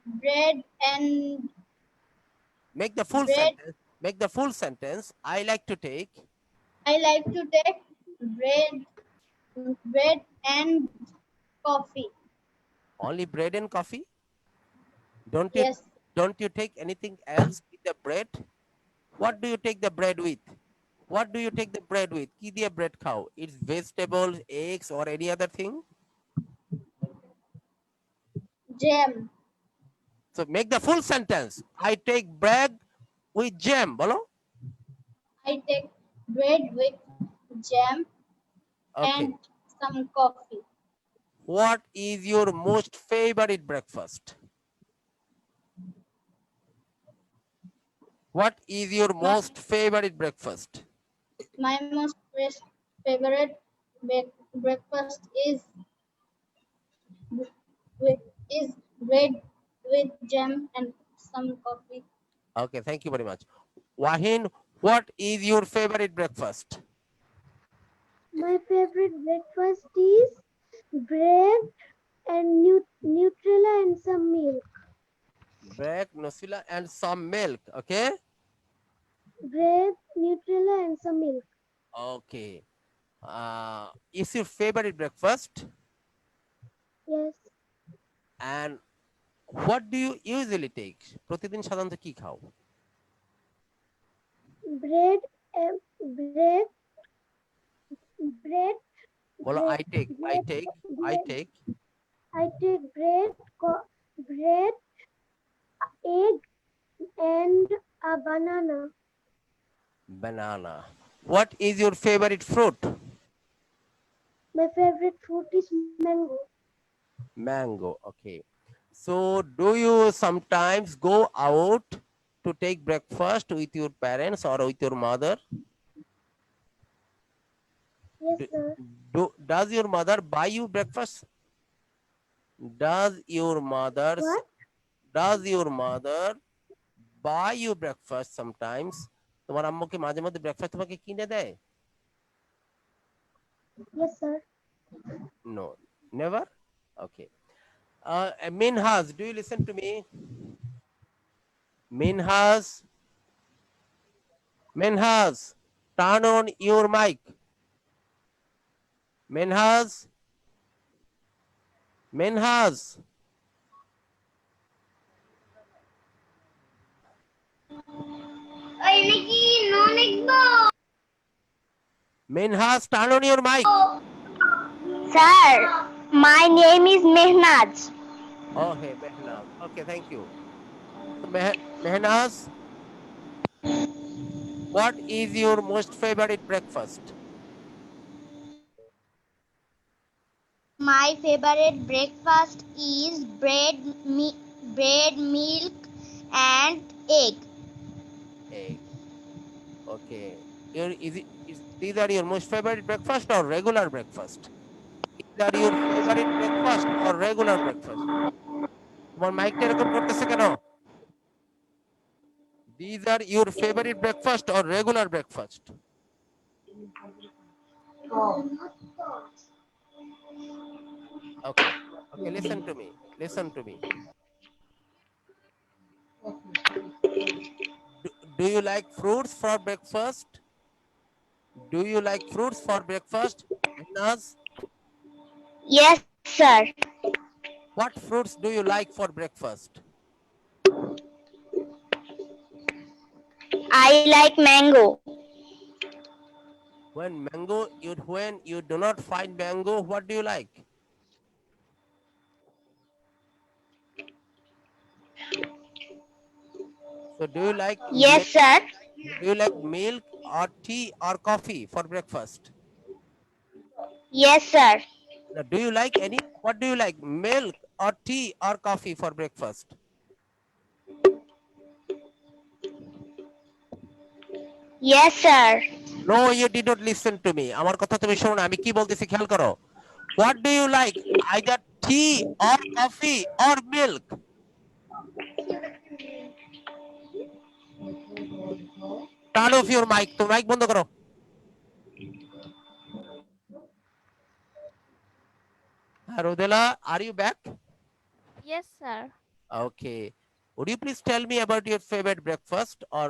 Bread and Make the full Bread. sentence. Make the full sentence. I like to take. I like to take bread and coffee. Only bread and coffee? Don't you take anything else with the bread? What do you take the bread with? What do you take the bread with? Ki diye bread khao? It's vegetables, eggs, or any other thing? Jam. So make the full sentence. I take bread with jam. Bolo? I take bread with jam Okay. and some coffee. What is your most favorite breakfast? What is your My, most favorite breakfast? my most favorite breakfast with, is bread with jam and some coffee. Okay, thank you very much. Wahin, what is your favorite breakfast? My favorite breakfast is bread and Nutella and some milk. Bread, Nutella, and some milk. Okay. Bread, Nutella and some milk. Okay. Is your favorite breakfast? Yes. And what do you usually take? প্রতিদিন সাধারণত কি খাও? Bread and bread, bread, বলো bread, I take, I bread, take, I bread. take I take bread, egg, and a banana. banana. What is your favorite fruit? My favorite fruit is mango. Mango. Okay. So do you sometimes go out to take breakfast with your parents or with your mother? Yes, sir. Does your mother buy you breakfast? Does your mother What? does your mother buy you breakfast sometimes? তোমার আম্মু কি মাঝে মধ্যে breakfast তোমাকে কিনে দেয়? Yes, sir. No, never. Okay. Minhas, do you listen to me? Minhas, Minhas, turn on your mic. Minhas, Minhas. Minhas, turn on your mic. Sir, my name is Mehnaz. Oh, hey, Mehnaz. Okay, thank you. So, Mehnaz, what is your most favorite breakfast? My favorite breakfast is bread, milk, and egg. Egg. Okay. These are your most favorite breakfast or regular breakfast? These are your favorite breakfast or regular breakfast? তোমার মাইকটা এরকম করতেছে কেন? These are your favorite breakfast or regular breakfast? Okay. Okay, listen to me. Listen to me. Do you like fruits for breakfast? Do you like fruits for breakfast? Naz, Yes, sir. what fruits do you like for breakfast? I like mango. When you do not find mango, what do you like? So do you like Yes, sir. milk or tea or coffee for breakfast? Yes, sir. Now, do you like what do you like, milk or tea or coffee for breakfast? Yes, sir. No, you did not listen to me. আমার কথা তুমি শোনো না, আমি কি বলতেছি খেয়াল করো। What do you like, either tea or coffee or milk? Turn off your mic. তো mic বন্ধ করো। Rodela, are you back? Yes, sir. Okay. Would you please tell me about your favorite breakfast, or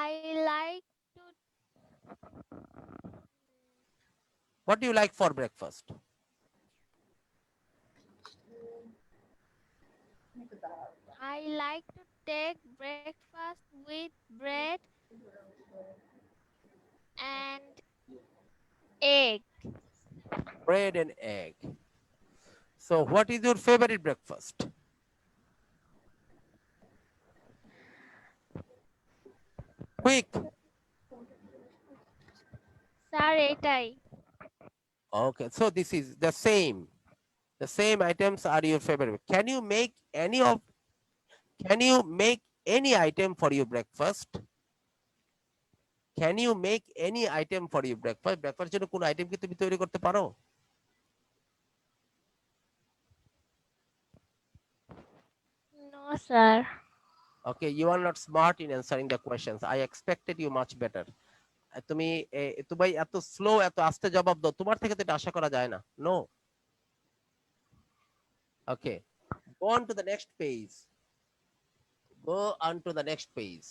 I like to what do you like for breakfast? I like to take breakfast with bread and egg. Bread and egg. So what is your favorite breakfast? Quick. Sir এটাই। Okay, so this is the same. The same items are your favorite. Can you make any item for your breakfast? Can you make any item for your breakfast? Breakfast জন্য কোন item কি তুমি তৈরি করতে পারো? No sir. Okay, you are not smart in answering the questions. I expected you much better. তুমি তুমি এত স্লো এত আস্তে জবাব দাও, তোমার থেকে তো এটা আশা করা যায় না। No. Okay. Go on to the next page. Go on to the next page.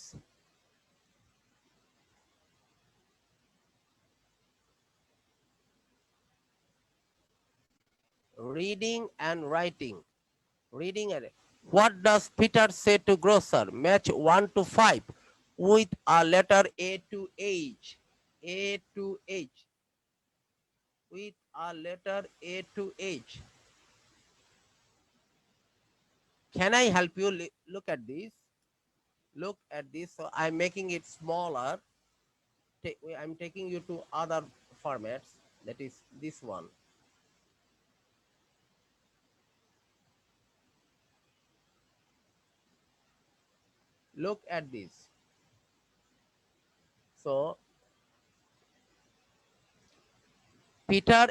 Reading and writing. Reading and what does Peter say to grocer? Match 1 to 5 with a letter A to H. A to H. With a letter A to H. Can I help you? Look at this. Look at this. So I'm making it smaller. I'm taking you to other formats. That is this one. Look at this. So Peter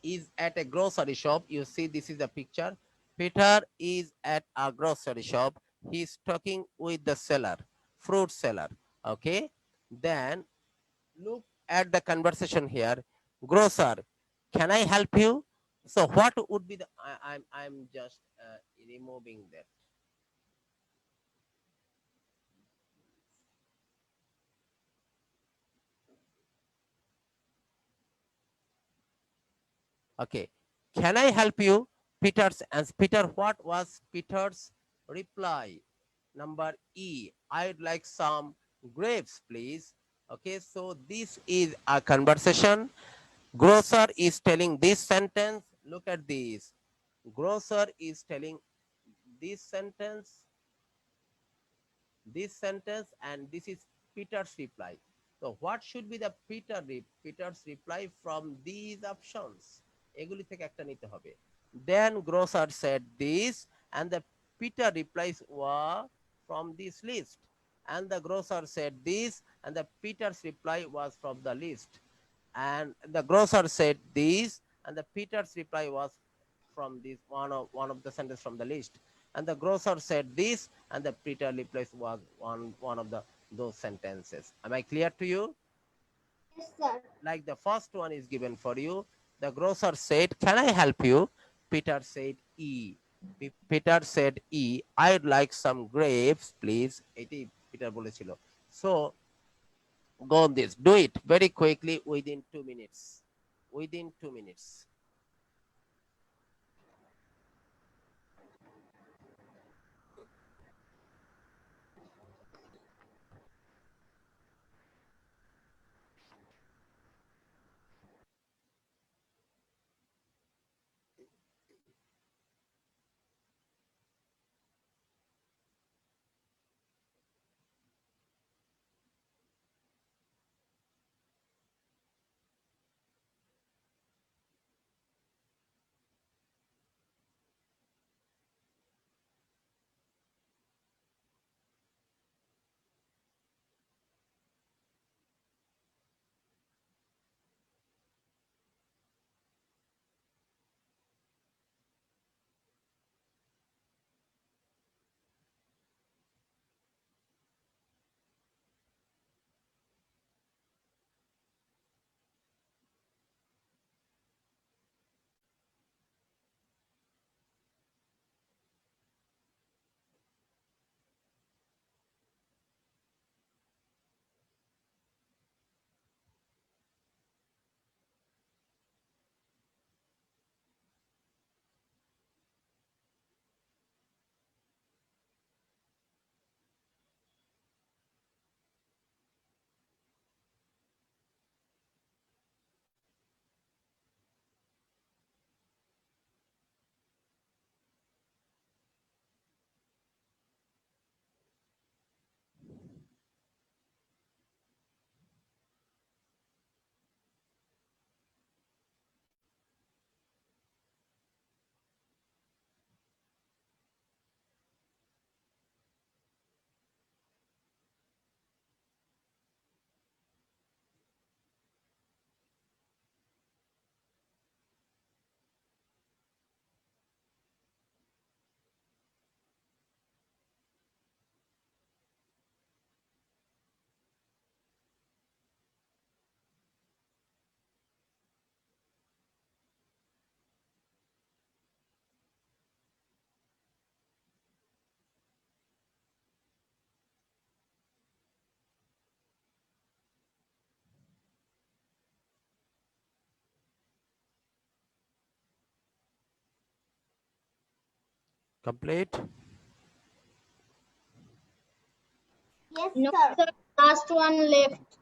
is at a grocery shop. You see, this is the picture. Peter is at a grocery shop. He's talking with the seller, fruit seller. Okay. Then look at the conversation here. Grocer, can I help you? So what would be the, I'm just removing that. Okay. Can I help you? Peter's and Peter, what was Peter's reply? Number E, I'd like some grapes, please. Okay, so this is a conversation. Grocer is telling this sentence. Look at this. Grocer is telling this sentence, and this is Peter's reply. So what should be the Peter's reply from these options? এগুলি থেকে একটা নিতে হবে। Then grocer said this, and the Peter replies were from this list. And the grocer said this, and the Peter's reply was from the list. And the grocer said this, and the Peter's reply was from this one of the sentence from the list. And the grocer said this, and the Peter replies was one of those sentences. Am I clear to you? Yes, sir. Like the first one is given for you. The grocer said, can I help you? Peter said E. Peter said E. I'd like some grapes, please. এটি Peter বলেছিল। So go on this. Do it very quickly within 2 minutes. Within 2 minutes. Complete? Yes, No, sir. sir. Last one left.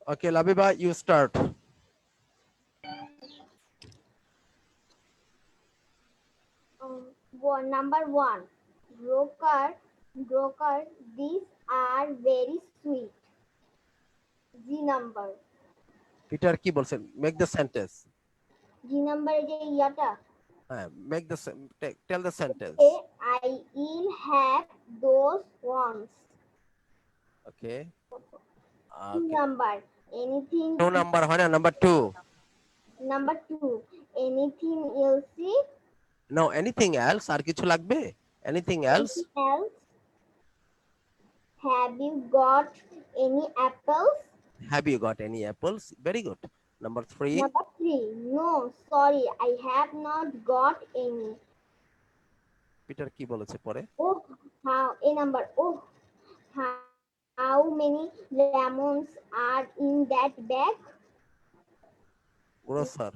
Okay, Labiba, you start. Number one, broker, broker. These are very sweet. G number. Peter কি বলছেন? Make the sentence. G number যে ইয়াটা Make the tell the sentence. I will have those ones. Okay. Two number. Anything. No number হয় না, number 2. Number two. Anything else? No, anything else? আর কিছু লাগবে? Anything else? Anything else? Have you got any apples? Have you got any apples? Very good. Number 3. Number three. No, sorry, I have not got any. Peter কি বলেছে পরে? Oh, how a number. Oh, how many lemons are in that bag? Grocer.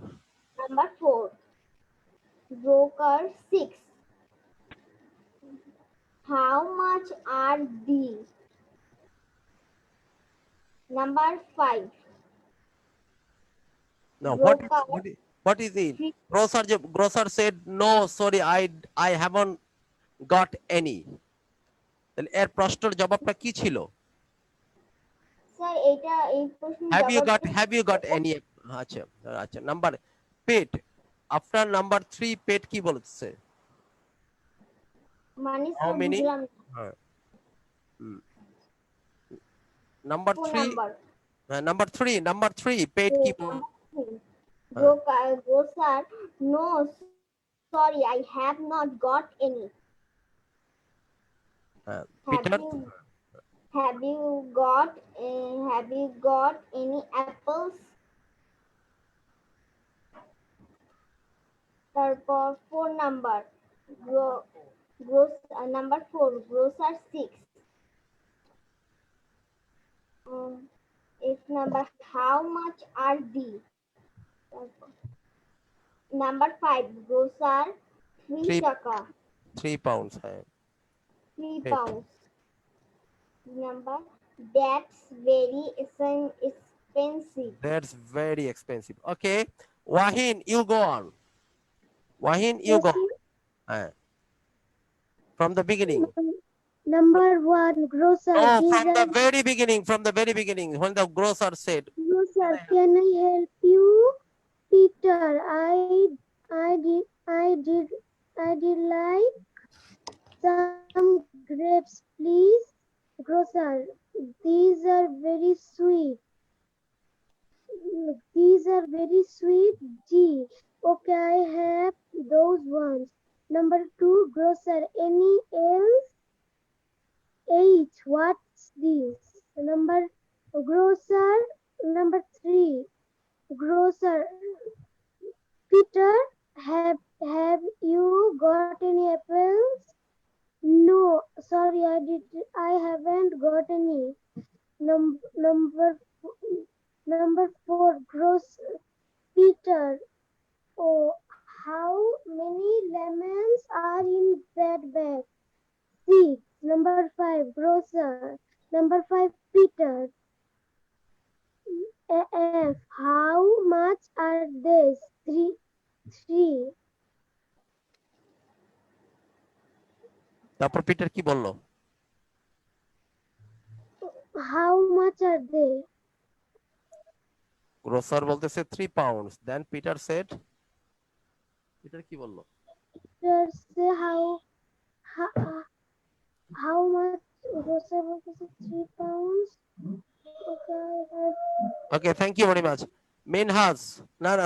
Number four. Broker six. How much are these? Number five. Now Broker. what is it? Grocer said no, sorry, I haven't got any. তাহলে এর প্রশ্নের জবাবটা কি ছিল? Sir এটা এই প্রশ্নের Have you got any? আচ্ছা আচ্ছা নাম্বার পেট আফটার নাম্বার 3 পেট কি বলছে? মানে How many? Number 3. Number 3 পেট কি Grocer, no, sorry, I have not got any. Peter Have you got any apples? তারপর 4 number. Number 4. Grocer 6. 8 number. How much are these? Number 5. Grocer 3 টাকা. 3 pounds হ্যাঁ 3 pounds. Number. That's very expensive. That's very expensive. Okay, Wahin, you go on. Wahin, you go. From the beginning. Number one, grocer. Oh, These from the are- very beginning, when the grocer said, Grocer, can I help you? Peter, I did like some grapes, please. Grocer, these are very sweet. These are very sweet. Gee, okay, I have those ones. Number 2, grocer, any else? 8, what's this? Grocer, number 3, grocer. Peter, have you got any apples? No, sorry, I haven't got any. Number 4, grocer. Peter, oh, how many lemons are in that bag? 6. Number 5, grocer. Number 5, Peter. F, how much are these? 3. তারপর Peter কি বললো? How much are they? Grosser বলতেছে 3 pounds. Then Peter said, Peter কি বললো? Peter say how much? Grocer বলতেছে 3 pounds. Okay, I have Okay, thank you very much. Minhas. না না,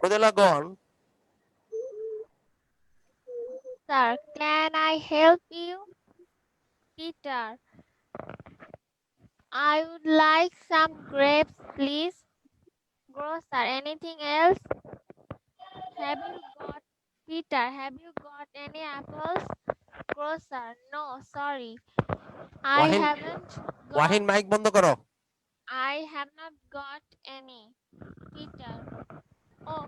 Rodela gone. Sir, can I help you? Peter, I would like some grapes, please. Grocer, anything else? Have you got Peter, have you got any apples? Grocer, no, sorry. I Wahin, haven't got Wahin mic বন্ধ করো। I have not got any. Peter, oh,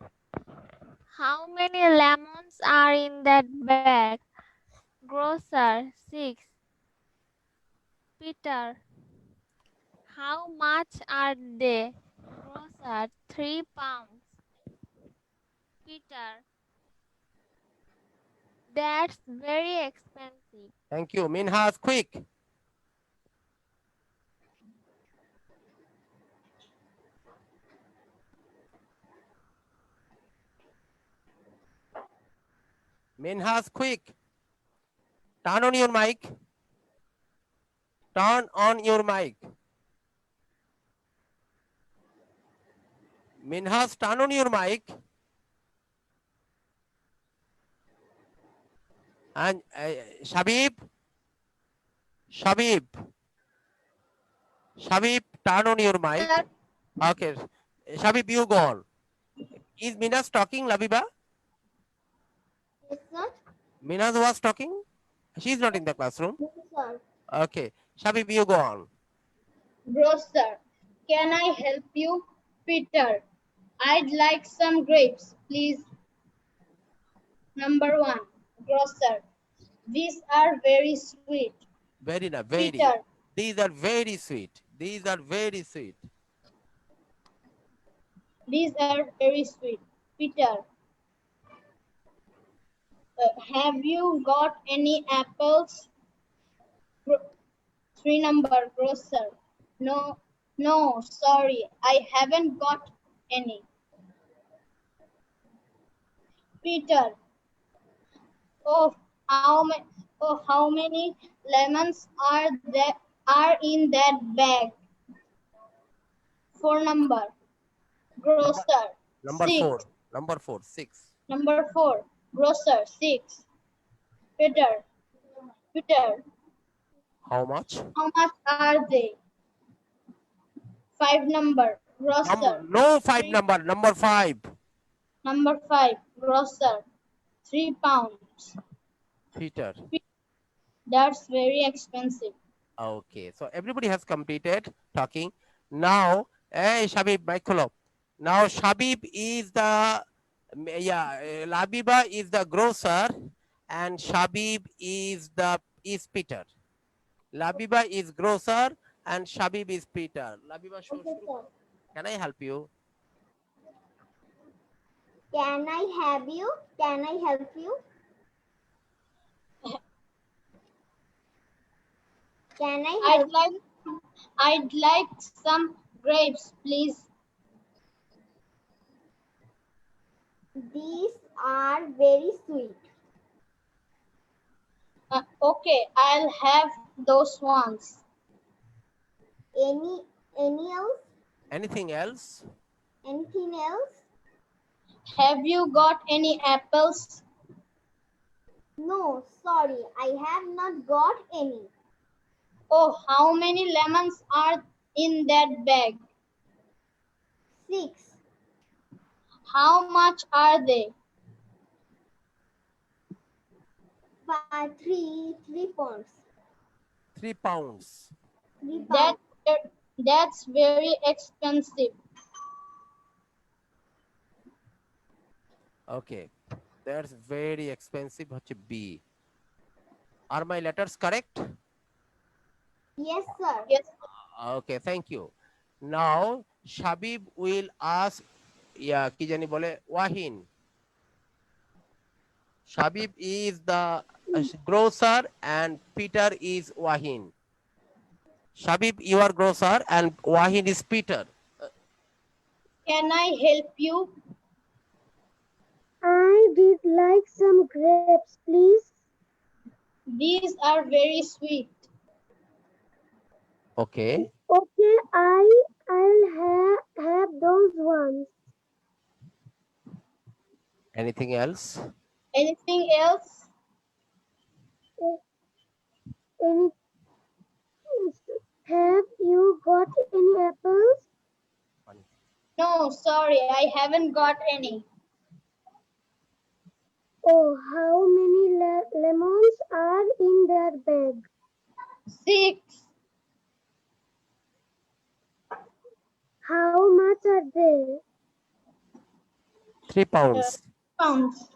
how many lemons are in that bag? Grocer, 6. Peter, how much are they? Grocer, 3 pounds. Peter, that's very expensive. Thank you. Minhas, quick. Minhas, quick. Turn on your mic. Turn on your mic. Minhas, turn on your mic. And Shabib, turn on your mic. Okay. Shabib, you go on. Is Minas talking, Labiba? Yes, sir. Minas was talking? She's not in the classroom. Yes, sir. Okay. Shabib, you go on. Grocer, can I help you? Peter, I'd like some grapes, please. Number 1. Grocer, these are very sweet. Very nice. Very. Peter, These are very sweet. These are very sweet. these are very sweet. Peter, have you got any apples? 3 number. Grocer, no, sorry, I haven't got any. Peter, oh, how many lemons are in that bag? 4 number. Grocer, Number 6. 4. Number 4. 6. Number 4. Grocer, 6. Peter, How much? how much are they? 5 number. Grocer, No 5 number. Number 5. Number 5. Grocer, 3 pounds. Peter. That's very expensive. Okay. So everybody has completed talking. Now, hey Shabib, mic kholo. Now Shabib is the, Labiba is the grocer and Shabib is Peter. Labiba is grocer and Shabib is Peter. Labiba, Okay, sir. can I help you? Can I help you? Can I help you? Can I help I'd like some grapes, please. These are very sweet. Okay, I'll have those ones. Any else? Anything else? Anything else? Have you got any apples? No, sorry, I have not got any. Oh, how many lemons are in that bag? 6. How much are they? 3 pounds. 3 pounds. 3 pounds. That's very expensive. Okay. That's very expensive. B. Are my letters correct? Yes, sir. Yes. Okay, thank you. Now Shabib will ask, ki jani bole, Wahin. Shabib is the grocer and Peter is Wahin. Shabib, you are grocer and Wahin is Peter. Can I help you? I did like some grapes, please. These are very sweet. Okay. Okay, I'll have those ones. Anything else? Anything else? Any, have you got any apples? No, sorry, I haven't got any. Oh, how many lemons are in that bag? 6 How much are they? 3 pounds. pounds.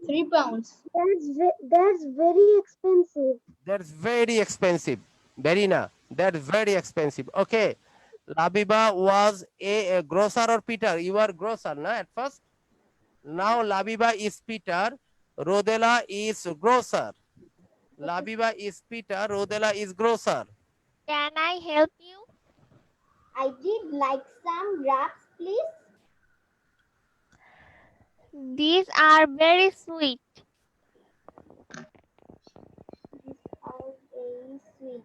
3 pounds. That's very expensive. That's very expensive. Berina, that's very expensive. Okay. Labiba was a grocer or Peter? You are grocer, na, at first? Now Labiba is Peter. Rodela is grocer. Labiba is Peter. Rodela is grocer. Can I help you? I did like some grapes, please. These are very sweet. These are very sweet.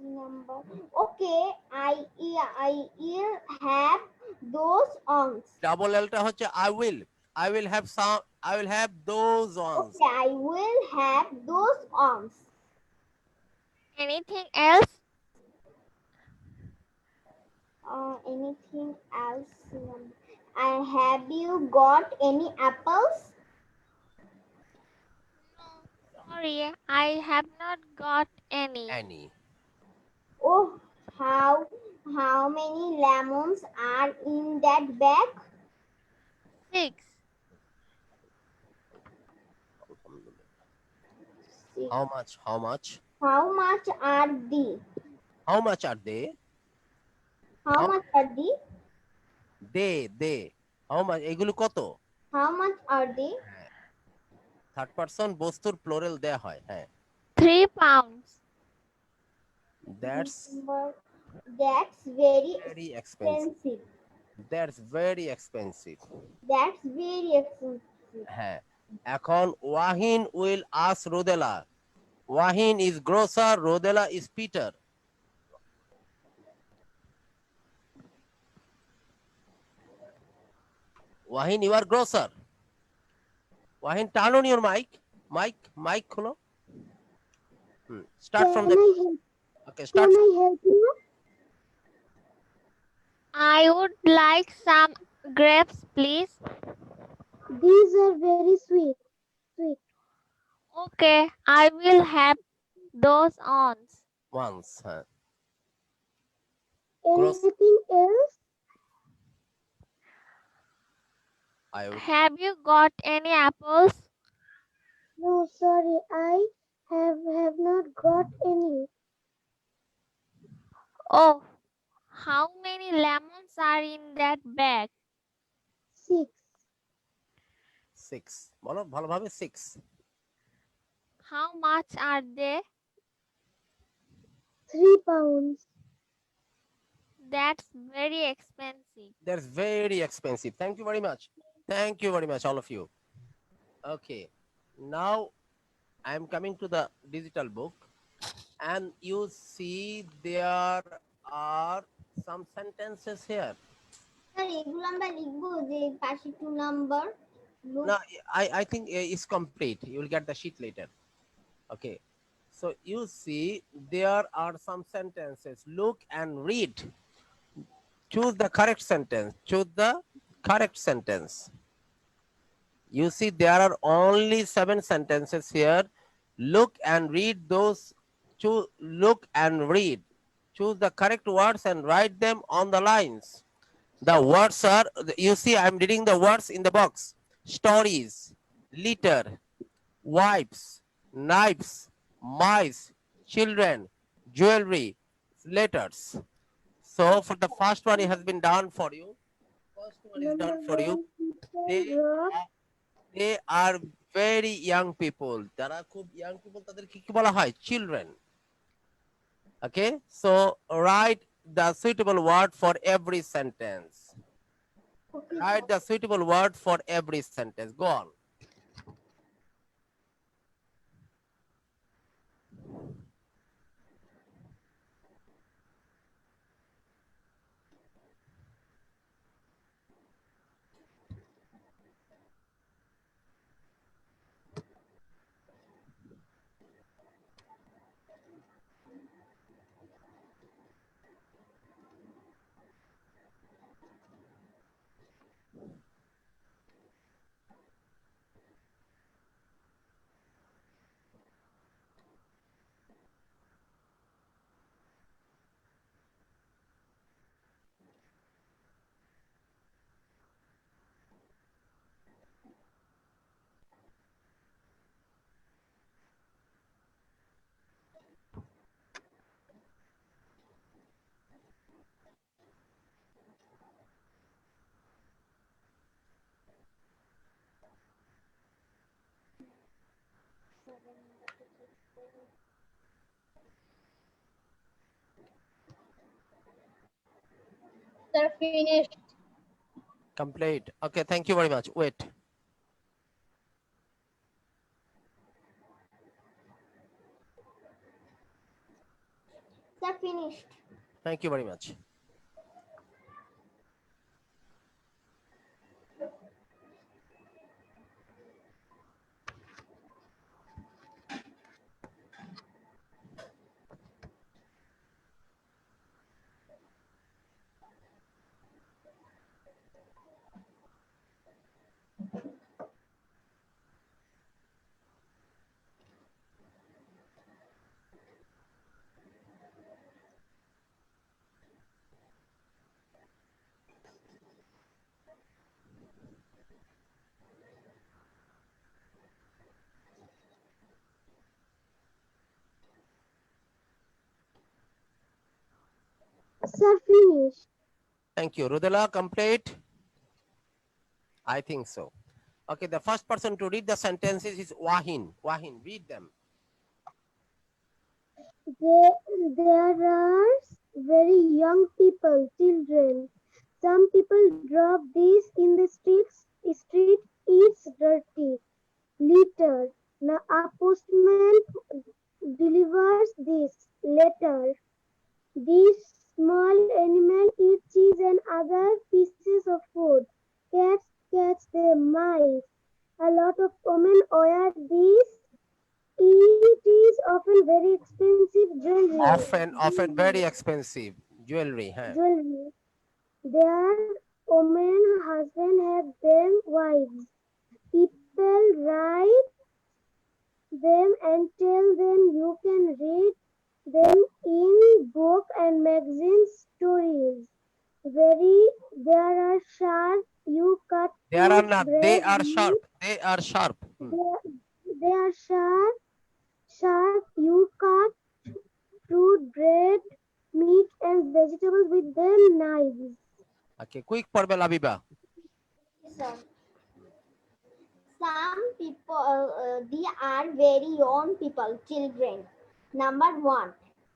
Number. Okay, I'll have those ones. Double L টা হচ্ছে I will. I will have some. I will have those ones. Okay, I will have those ones. Anything else? Anything else? Have you got any apples? Sorry, I have not got any. Any. Oh, how many lemons are in that bag? 6. How much? How much? How much are they? How much are they? How How- much are they? They. How much? এগুলো কত? How much are they? Third person বস্তুর plural দেয়া হয়। হ্যাঁ। 3 pounds. That's That's very very expensive. expensive. That's very expensive. That's very expensive. হ্যাঁ। এখন ওয়াহিন will ask Rodela. Wahin is grocer, Rodela is Peter. Wahin, you are grocer. Wahin, turn on your mic. Mic kholo. Start from the. Okay, start. Can I help you? I would like some grapes, please. These are very sweet. Okay, I will have those ones. Once. Gross. Anything else? Have you got any apples? No, sorry, I have not got any. Oh, how many lemons are in that bag? 6. 6. বলো ভালোভাবে 6. How much are they? 3 pounds. That's very expensive. That's very expensive. Thank you very much. Thank you very much, all of you. Okay. Now I am coming to the digital book, and you see there are some sentences here. Sir, এগুলো আমরা লিখবো যে পাশে 2 number. No, I think it's complete. You will get the sheet later. Okay. So you see there are some sentences. Look and read. Choose the correct sentence. Choose the correct sentence. You see there are only 7 sentences here. Look and read those. Look and read. Choose the correct words and write them on the lines. The words are, you see I'm reading the words in the box. Stories, litter, wipes, knives, mice, children, jewelry, letters. So for the first one, it has been done for you. First one is done for you. They They are very young people. যারা খুব young people তাদের কি বলা হয়? Children. Okay, so write the suitable word for every sentence. Write the suitable word for every sentence. Go on. Sir, finished. Complete. Okay, thank you very much. Wait. Sir, finished. Thank you very much. Sir, finished. Thank you. Rudela, complete? I think so. Okay, the first person to read the sentences is Wahin. Wahin, read them. There are very young people, children. Some people drop this in the streets. Street it's dirty. Litter. Now a postman delivers this letter. This small animal eats cheese and other pieces of food. Cats catch the mice. A lot of women wear these. It is often very expensive jewelry. Often very expensive jewelry. Huh? Jewelry. Their women husband have them wives. People write them and tell them you can read them in book and magazine stories. There are sharp. You cut There are fruit, not. bread, They are meat. sharp. They are sharp. They are sharp. Sharp. You cut fruit, bread, meat, and vegetables with them knives. Okay, quick পড়বে Labiba. Sir. Some people, they are very young people, children. Number one,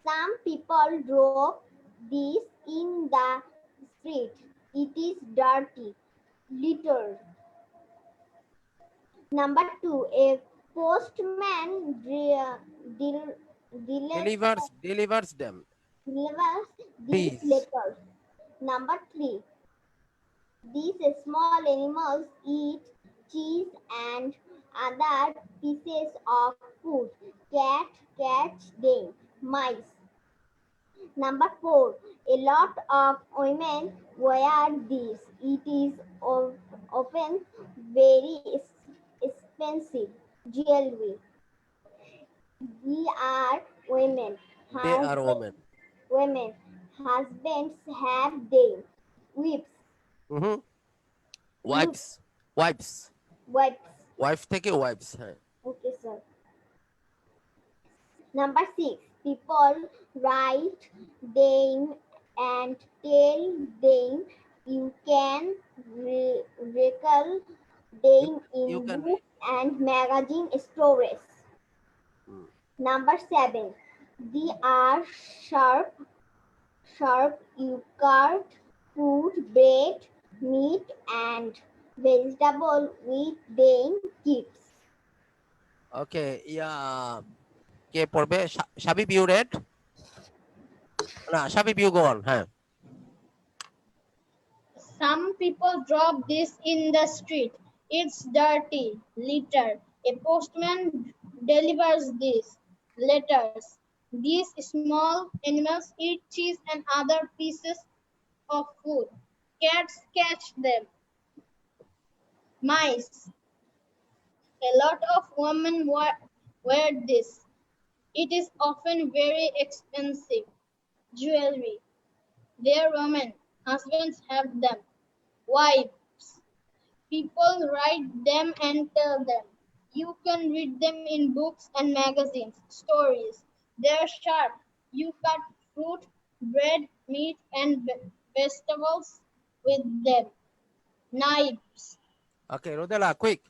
some people drop this in the street. It is dirty, litter. Number two, a postman Delivers them. delivers these These. letters. Number three, these small animals eat cheese and other pieces of food. Cat catch them. Mice. Number four, a lot of women wear this. It is often very expensive jewelry. We are women. They are women. Women. Husbands have them. Whips. Mhm. Wives. Wives. Wives. Wife থেকে wives. হ্যাঁ. Okay, sir. Number six, people write them and tell them you can recall them You in can books and magazine stories. Hmm. Number 7. They are sharp. You cut fruit, bread, meat, and vegetable with them chips. Okay, yeah. কে পড়বে? Shabib, you read? না, Shabib, you go on. হ্যাঁ। Some people drop this in the street. It's dirty. Litter. A postman delivers these letters. These small animals eat cheese and other pieces of food. Cats catch them. Mice. A lot of women wear this. It is often very expensive. Jewelry. Their women, husbands have them. Wives. People write them and tell them. You can read them in books and magazines. Stories. They're sharp. You cut fruit, bread, meat, and vegetables with them. Knives. Okay, Rodela, quick.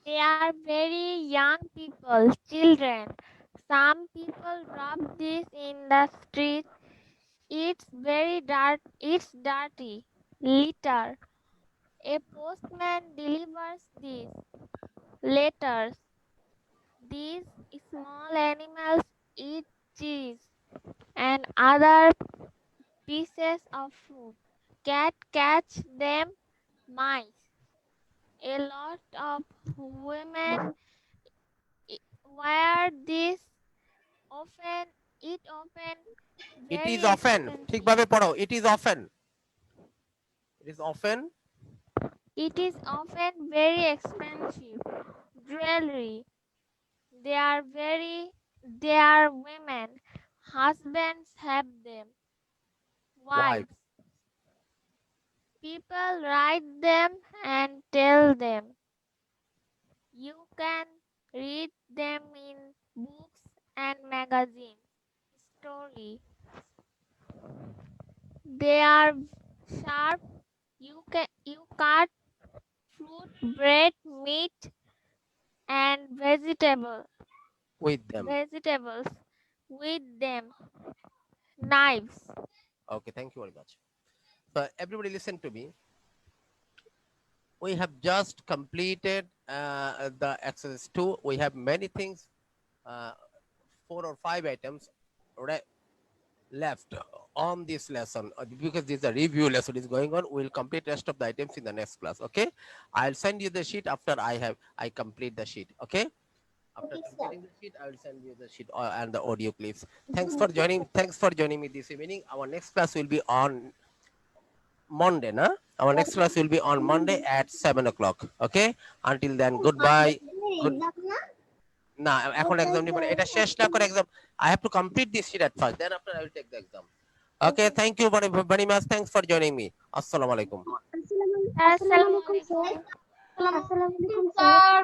They are very young people, children. Some people drop this in the street. It's dirty. Litter. A postman delivers these letters. These small animals eat cheese and other pieces of food. Cat catch them. Mice. A lot of women wear this often. It often It very is often. expensive. ঠিকভাবে পড়ো। It is often. It is often. It is often very expensive. Jewelry. They are women. Husbands have them. Wife. Wives. People write them and tell them. You can read them in books and magazines. Story. They are sharp. You cut fruit, bread, meat, and With them. vegetables with them. Knives. Okay, thank you very much. So everybody listen to me. We have just completed the exercise 2. We have many things, 4 or 5 items left on this lesson. Because this is a review lesson is going on, we'll complete rest of the items in the next class. Okay, I'll send you the sheet after I complete the sheet. Okay, after Okay, sir. completing the sheet, I will send you the sheet and the audio clips. Thanks for joining me this evening. Our next class will be on Monday, na? Our next class will be on Monday at 7 o'clock. Okay, until then, goodbye. Good. না এখন exam নিব না, এটা শেষ না করে exam I have to complete this sheet at first, then after I will take the exam. Okay, thank you very much. Thanks for joining me. Assalamu alaikum. Assalamualaikum sir. Assalamualaikum sir.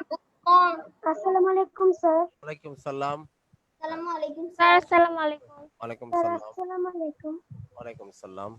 Assalamualaikum sir. Alaikum salam. Assalamualaikum, Sir, sir. Assalamualaikum. Alaikum Sir, salam. assalamualaikum. Alaikum salam.